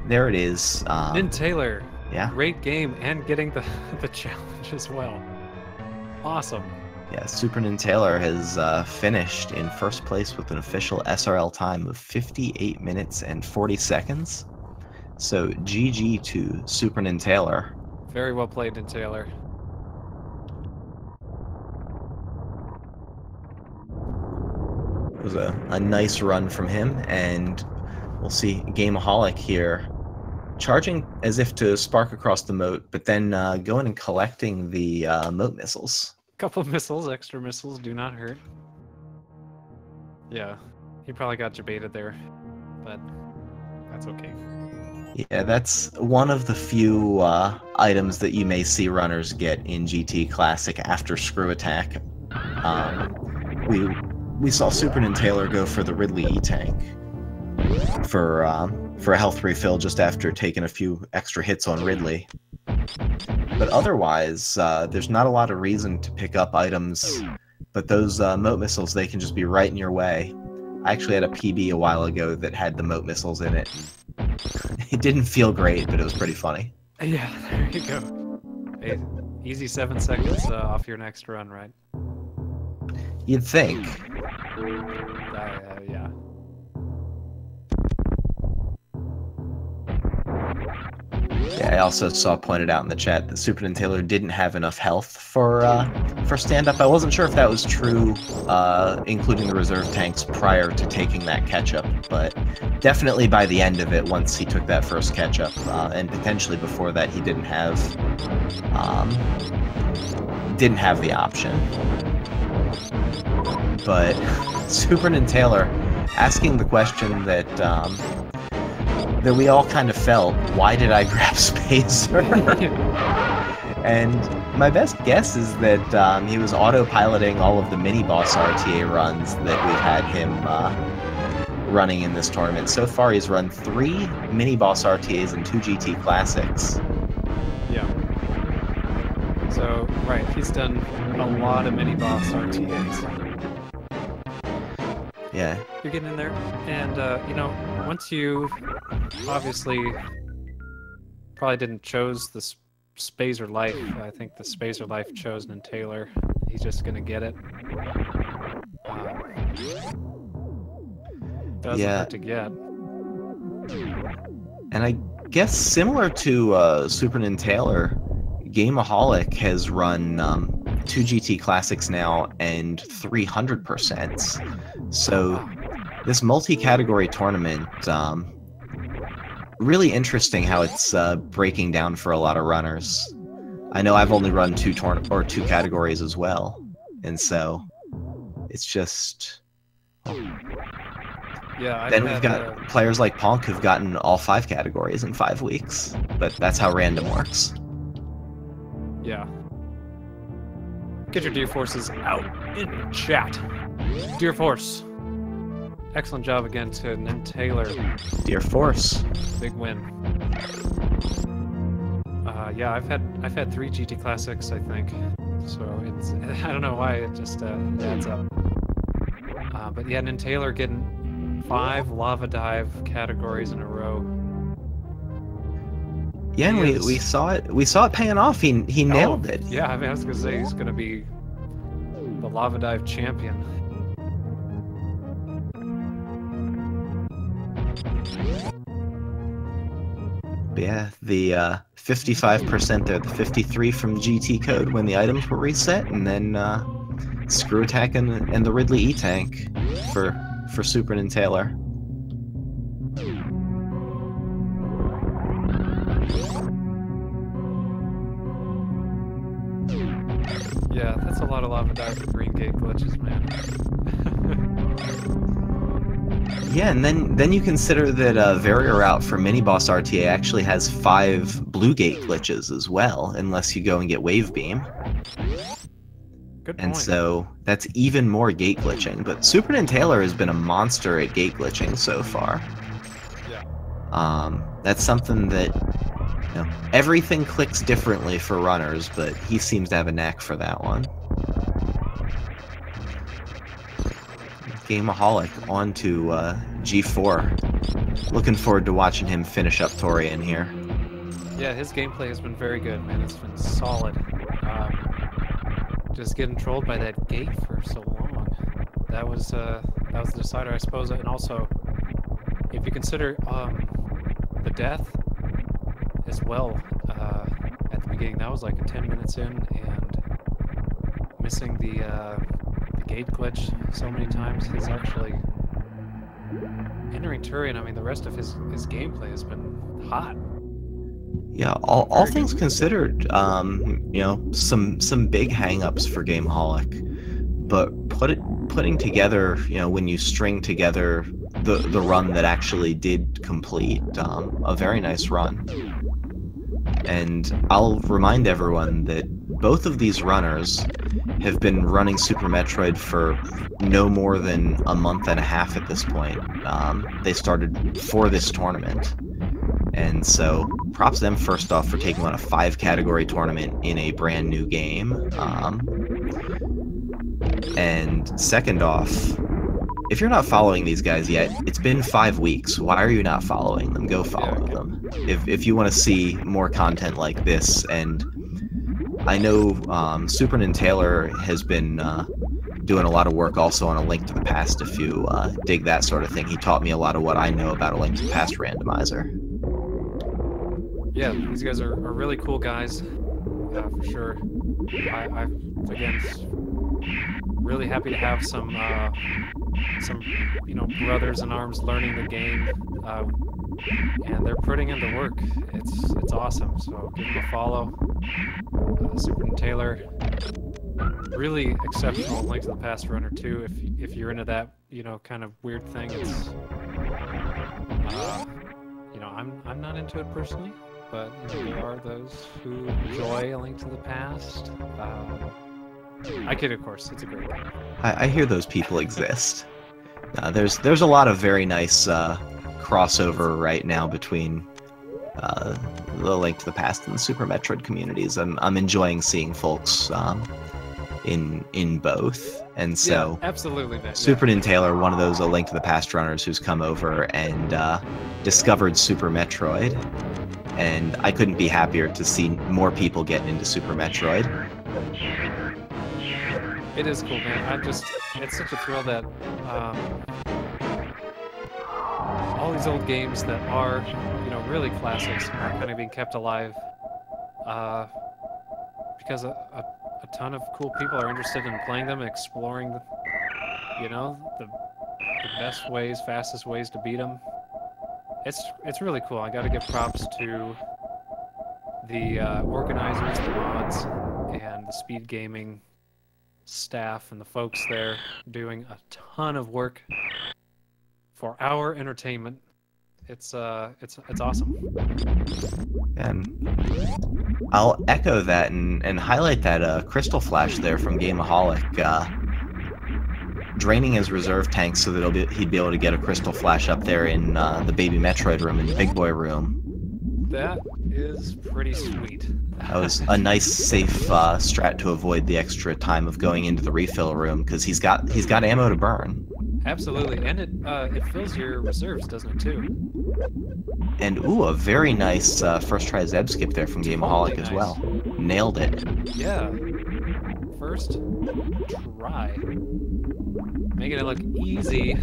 there it is. NinTaylor. Yeah. Great game and getting the challenge as well. Awesome. Yeah, SuperNinTaylor has finished in first place with an official SRL time of 58 minutes and 40 seconds. So GG to SuperNinTaylor. Very well played, NinTaylor. It was a nice run from him, and we'll see Gameaholic here charging as if to spark across the moat, but then going and collecting the moat missiles. Couple of missiles, extra missiles do not hurt. Yeah, he probably got debated there, but that's okay. Yeah, that's one of the few items that you may see runners get in GT Classic after screw attack. We saw SuperNinTaylor go for the Ridley E-Tank for a health refill just after taking a few extra hits on Ridley. But otherwise, there's not a lot of reason to pick up items, but those moat missiles, they can just be right in your way. I actually had a PB a while ago that had the moat missiles in it. It didn't feel great, but it was pretty funny. Yeah, there you go. Hey, easy 7 seconds off your next run, right? You'd think. Yeah. Yeah, I also saw pointed out in the chat that SuperNinTaylor didn't have enough health for stand-up. I wasn't sure if that was true, including the reserve tanks prior to taking that catch-up, but definitely by the end of it, once he took that first catch-up, and potentially before that, he didn't have the option. But SuperNinTaylor asking the question that we all kind of felt, why did I grab Spacer? And my best guess is that he was autopiloting all of the mini-boss RTA runs that we've had him running in this tournament. So far, he's run 3 mini-boss RTAs and 2 GT Classics. Yeah. So, right, he's done a lot of mini-boss RTAs. Yeah. You're getting in there, and you know, once you obviously probably didn't chose the Spacer Life. I think the Spacer Life chose NinTaylor. He's just gonna get it. Doesn't hurt to get. And I guess similar to SuperNinTaylor, Gameaholic has run 2 GT Classics now and 300%. So this multi-category tournament, really interesting how it's breaking down for a lot of runners. I know I've only run 2 categories as well, and so it's just. Yeah. Then we've got players like Ponk who've gotten all 5 categories in 5 weeks, but that's how random works. Yeah. Get your Deer Forces out in the chat. Deer Force. Excellent job again to NinTaylor. Deer Force. Big win. Yeah, I've had 3 GT Classics, I think. So it's, I don't know why, it just adds up. But yeah, NinTaylor getting 5 Lava Dive categories in a row. Yeah, and we saw it paying off. He nailed it. Yeah, I mean, I was gonna say he's gonna be the Lava Dive champion. Yeah, the 55% there, the 53 from GT code when the items were reset, and then Screw Attack and the Ridley E-Tank for SuperNinTaylor. Yeah, that's a lot of Lava Dive for green gate glitches, man. Yeah, and then you consider that Varia Route for Mini Boss RTA actually has 5 blue gate glitches as well, unless you go and get Wave Beam. Good point. And so that's even more gate glitching. But SuperNinTaylor has been a monster at gate glitching so far. Yeah. That's something that, you know, everything clicks differently for runners, but he seems to have a knack for that one. Gameaholic on to G4. Looking forward to watching him finish up Torian here. Yeah, his gameplay has been very good, man. It's been solid. Just getting trolled by that gate for so long. That was the decider, I suppose. And also, if you consider the death as well at the beginning, that was like 10 minutes in, and missing the gate glitch so many times is actually entering Turian. I mean, the rest of his gameplay has been hot. Yeah, all things considered, you know, some big hang-ups for Gameaholic, but putting together, you know, when you string together the run that actually did complete, a very nice run. And I'll remind everyone that both of these runners have been running Super Metroid for no more than a month and a half at this point. They started for this tournament. And so, props them first off for taking on a 5-category tournament in a brand new game. And second off, if you're not following these guys yet, it's been 5 weeks. Why are you not following them? Go follow them. If you want to see more content like this, and I know SuperNinTaylor has been doing a lot of work also on A Link to the Past. If you dig that sort of thing, he taught me a lot of what I know about A Link to the Past randomizer. Yeah, these guys are really cool guys, for sure. I again, really happy to have some brothers in arms learning the game, and they're putting in the work. It's awesome. So give them a follow. SuperNinTaylor, really exceptional Link to the Past runner too. If you're into that kind of weird thing, it's I'm not into it personally, but there are those who enjoy A Link to the Past. I kid, of course. It's a great game. I hear those people exist. There's a lot of very nice crossover right now between the Link to the Past and the Super Metroid communities. I'm enjoying seeing folks in both, and so yeah, absolutely, man. SuperNinTaylor, one of those A Link to the Past runners who's come over and discovered Super Metroid, and I couldn't be happier to see more people getting into Super Metroid. It is cool, man. It's such a thrill that all these old games that are, really classics are kind of being kept alive because a ton of cool people are interested in playing them and exploring the best ways, fastest ways to beat them. It's really cool. I got to give props to the organizers, the mods, and the speed gaming staff and the folks there doing a ton of work for our entertainment. It's awesome. And I'll echo that and highlight that Crystal Flash there from Gameaholic, draining his reserve tanks so that he'd be able to get a Crystal Flash up there in the Baby Metroid room, in the Big Boy room. That is pretty sweet. That was a nice, safe strat to avoid the extra time of going into the refill room, because he's got ammo to burn. Absolutely, and it fills your reserves, doesn't it too? And ooh, a very nice first try Zeb skip there from Gameaholic as well. Nailed it. Yeah, first try, making it look easy.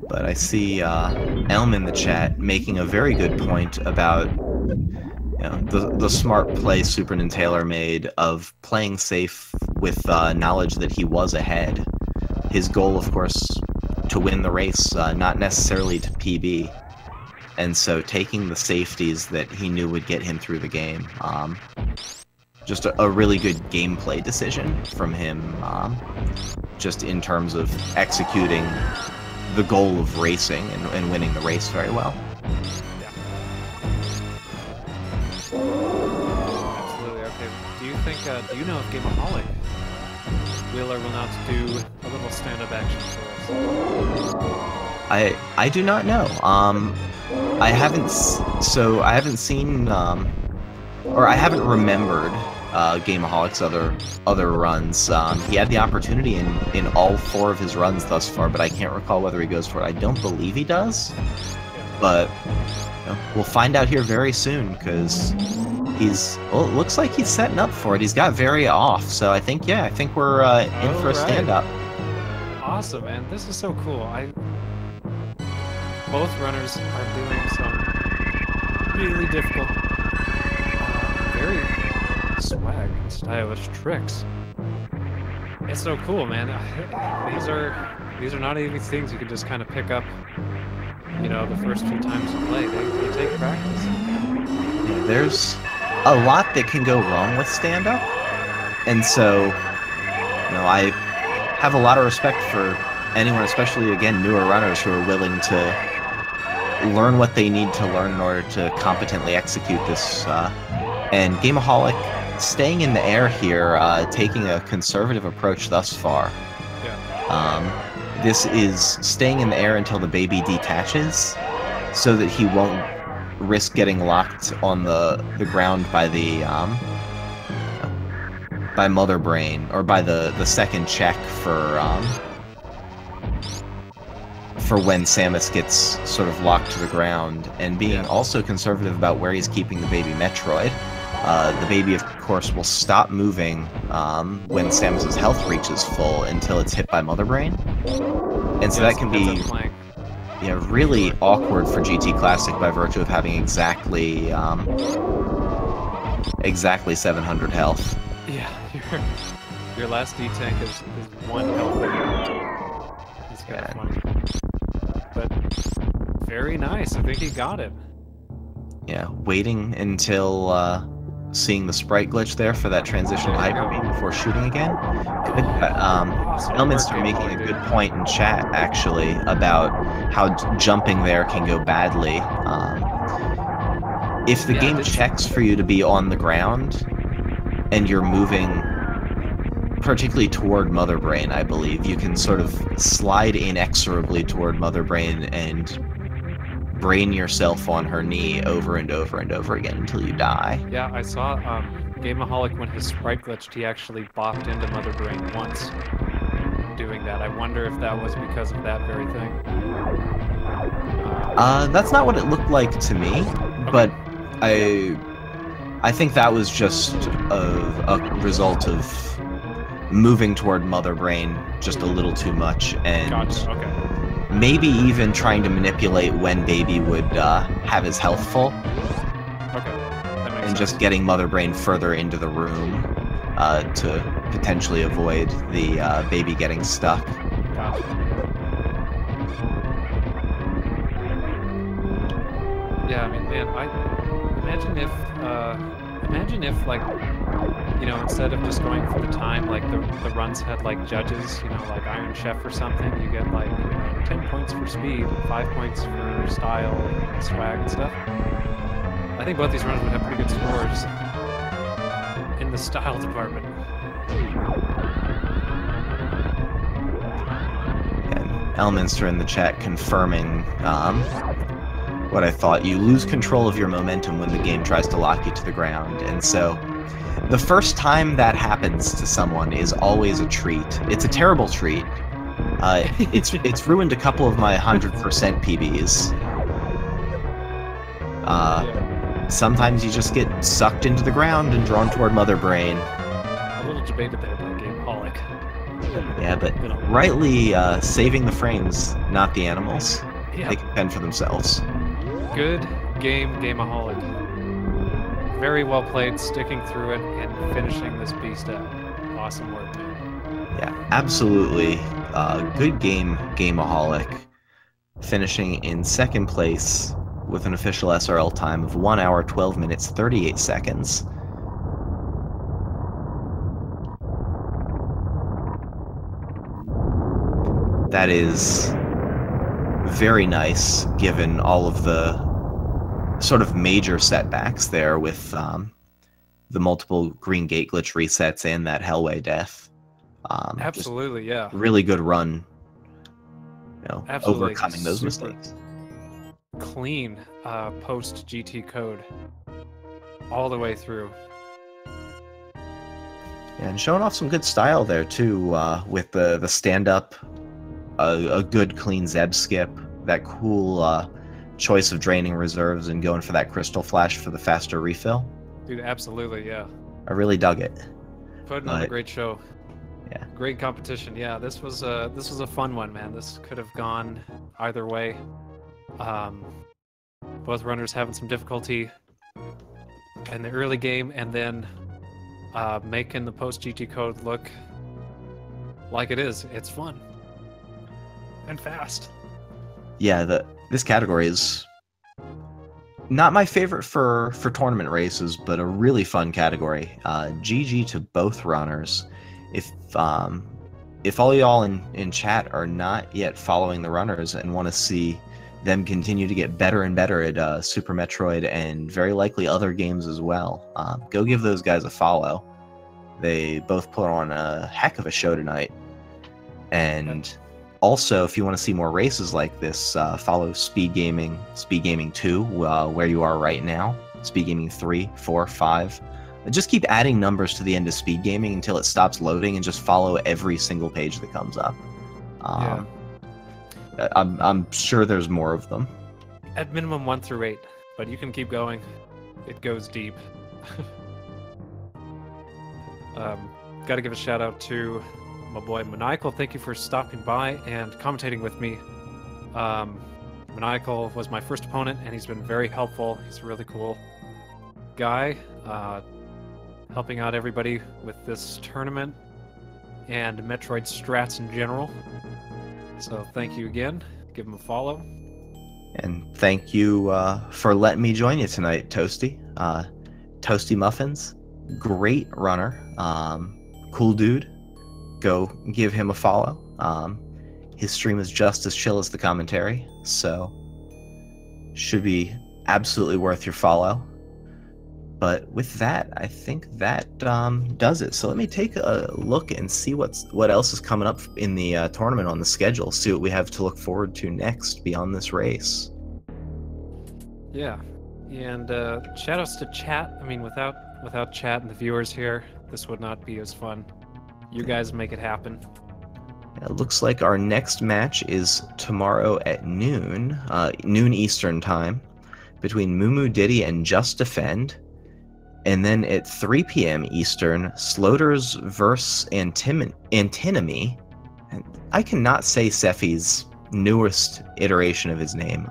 But I see Elm in the chat making a very good point about the smart play SuperNinTaylor made of playing safe with knowledge that he was ahead. His goal, of course, to win the race, not necessarily to PB. And so taking the safeties that he knew would get him through the game. Just a really good gameplay decision from him, just in terms of executing the goal of racing and winning the race very well. Yeah. Absolutely. Okay. Do you know if Gameaholic will or will not do a little stand-up action for us? I do not know. I haven't seen or I haven't remembered Gameaholic's other runs. He had the opportunity in all 4 of his runs thus far, but I can't recall whether he goes for it. I don't believe he does, but we'll find out here very soon, because it looks like he's setting up for it. He's got very off, so I think we're in for a stand-up. Awesome, man. This is so cool. Both runners are doing some really difficult, very swag and stylish tricks. It's so cool, man. These are not easy things you can just kind of pick up, the first few times you play. They take practice. Yeah, there's a lot that can go wrong with stand-up, and so I have a lot of respect for anyone, especially again newer runners, who are willing to learn what they need to learn in order to competently execute this. And Gameaholic staying in the air here, taking a conservative approach thus far. Yeah. This is staying in the air until the baby detaches, so that he won't risk getting locked on the ground by the by Mother Brain, or by the second check for when Samus gets sort of locked to the ground, and being also conservative about where he's keeping the baby Metroid. The baby, of course, will stop moving when Samus's health reaches full until it's hit by Mother Brain. And so that can be really awkward for GT Classic by virtue of having exactly 700 health. Yeah, your last D-Tank is 1 health. It's kind of funny. But very nice. I think he got it. Yeah, waiting until seeing the sprite glitch there for that transition to Hyper Beam before shooting again. Elements are making a good point in chat, actually, about how jumping there can go badly. If the game checks for you to be on the ground, and you're moving particularly toward Mother Brain, I believe, you can sort of slide inexorably toward Mother Brain and brain yourself on her knee over and over and over again until you die. Yeah, I saw Gameaholic, when his sprite glitched, he actually bopped into Mother Brain once doing that. I wonder if that was because of that very thing. That's not what it looked like to me, but I think that was just a result of moving toward Mother Brain just a little too much, and maybe even trying to manipulate when Baby would have his health full. That makes sense. Just getting Mother Brain further into the room to potentially avoid the Baby getting stuck. Yeah, I mean, man, imagine if, like, you know, instead of just going for the time, like the runs had like judges, you know, like Iron Chef or something. You get like 10 points for speed, 5 points for style and swag and stuff. I think both these runs would have pretty good scores in the style department. And Elminster in the chat confirming what I thought. You lose control of your momentum when the game tries to lock you to the ground, and so the first time that happens to someone is always a treat. It's a terrible treat. It's ruined a couple of my 100% PBs. Sometimes you just get sucked into the ground and drawn toward Mother Brain. A little debated there about Gameaholic. Yeah, but rightly saving the frames, not the animals. Yeah. They can fend for themselves. Good game, Gameaholic. Very well played, sticking through it and finishing this beast out. Awesome work, man. Yeah, absolutely. Good game, Gameaholic. Finishing in second place with an official SRL time of 1 hour, 12 minutes, 38 seconds. That is very nice, given all of the sort of major setbacks there with the multiple green gate glitch resets and that Hellway death. Absolutely, yeah. Really good run, you know, Absolutely. overcoming those mistakes. Clean post GT code all the way through. And showing off some good style there too, with the stand up, a good clean Zeb skip, that cool choice of draining reserves and going for that crystal flash for the faster refill. Dude, absolutely, yeah. I really dug it. Putting on a great show. Yeah. Great competition. Yeah, this was a fun one, man. This could have gone either way. Both runners having some difficulty in the early game, and then making the post GT code look like it is. It's fun and fast. Yeah, this category is not my favorite for tournament races, but a really fun category. GG to both runners. If all y'all in chat are not yet following the runners and want to see them continue to get better and better at Super Metroid and very likely other games as well, go give those guys a follow. They both put on a heck of a show tonight. And also, if you want to see more races like this, follow Speed Gaming 2, where you are right now, Speed Gaming 3, 4, 5. Just keep adding numbers to the end of speed gaming until it stops loading, and just follow every single page that comes up. Yeah. I'm sure there's more of them. At minimum 1 through 8, but you can keep going. It goes deep. Got to give a shout out to my boy Maniacal. Thank you for stopping by and commentating with me. Maniacal was my first opponent, and he's been very helpful. He's a really cool guy, helping out everybody with this tournament and Metroid strats in general. So thank you again. Give him a follow. And thank you for letting me join you tonight, Toasty. Toasty Muffins, great runner, cool dude. Go give him a follow. His stream is just as chill as the commentary, so should be absolutely worth your follow. But with that, I think that does it. So let me take a look and see what else is coming up in the tournament on the schedule. See what we have to look forward to next beyond this race. Yeah, and shoutouts to chat. I mean, without chat and the viewers here, this would not be as fun. You guys make it happen. It looks like our next match is tomorrow at noon Eastern time, between Mumu Diddy and Just Defend. And then at 3 p.m. Eastern, Sloters vs. Antinomy. I cannot say Sephi's newest iteration of his name.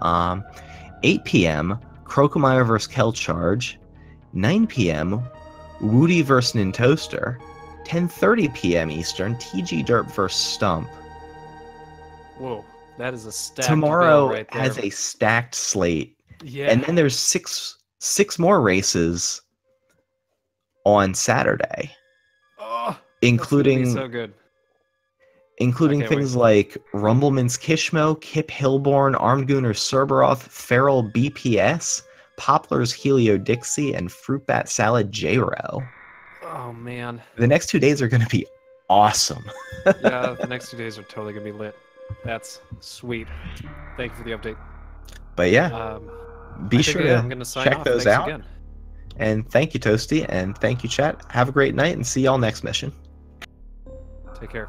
8 p.m., Crocomeyer vs. Kelcharge. 9 p.m., Woody vs. Nintoaster. 10:30 p.m. Eastern, TG Derp vs. Stump. Whoa, that is a stacked Tomorrow bill right there. has a stacked slate. Yeah. And then there's six more races on Saturday, Oh, including that's gonna be so good. including I can't things like Rumbleman's Kishmo, Kip Hillborn, Armgooner Cerberoth, Feral BPS, Poplar's Helio Dixie, and Fruitbat Salad J-Ro. Oh man. The next 2 days are going to be awesome. Yeah, the next 2 days are totally gonna be lit. That's sweet. Thank you for the update. But yeah, be sure I'm gonna to sign check off. those Thanks out. again. And thank you, Toasty, and thank you, chat. Have a great night, and see y'all next mission. Take care.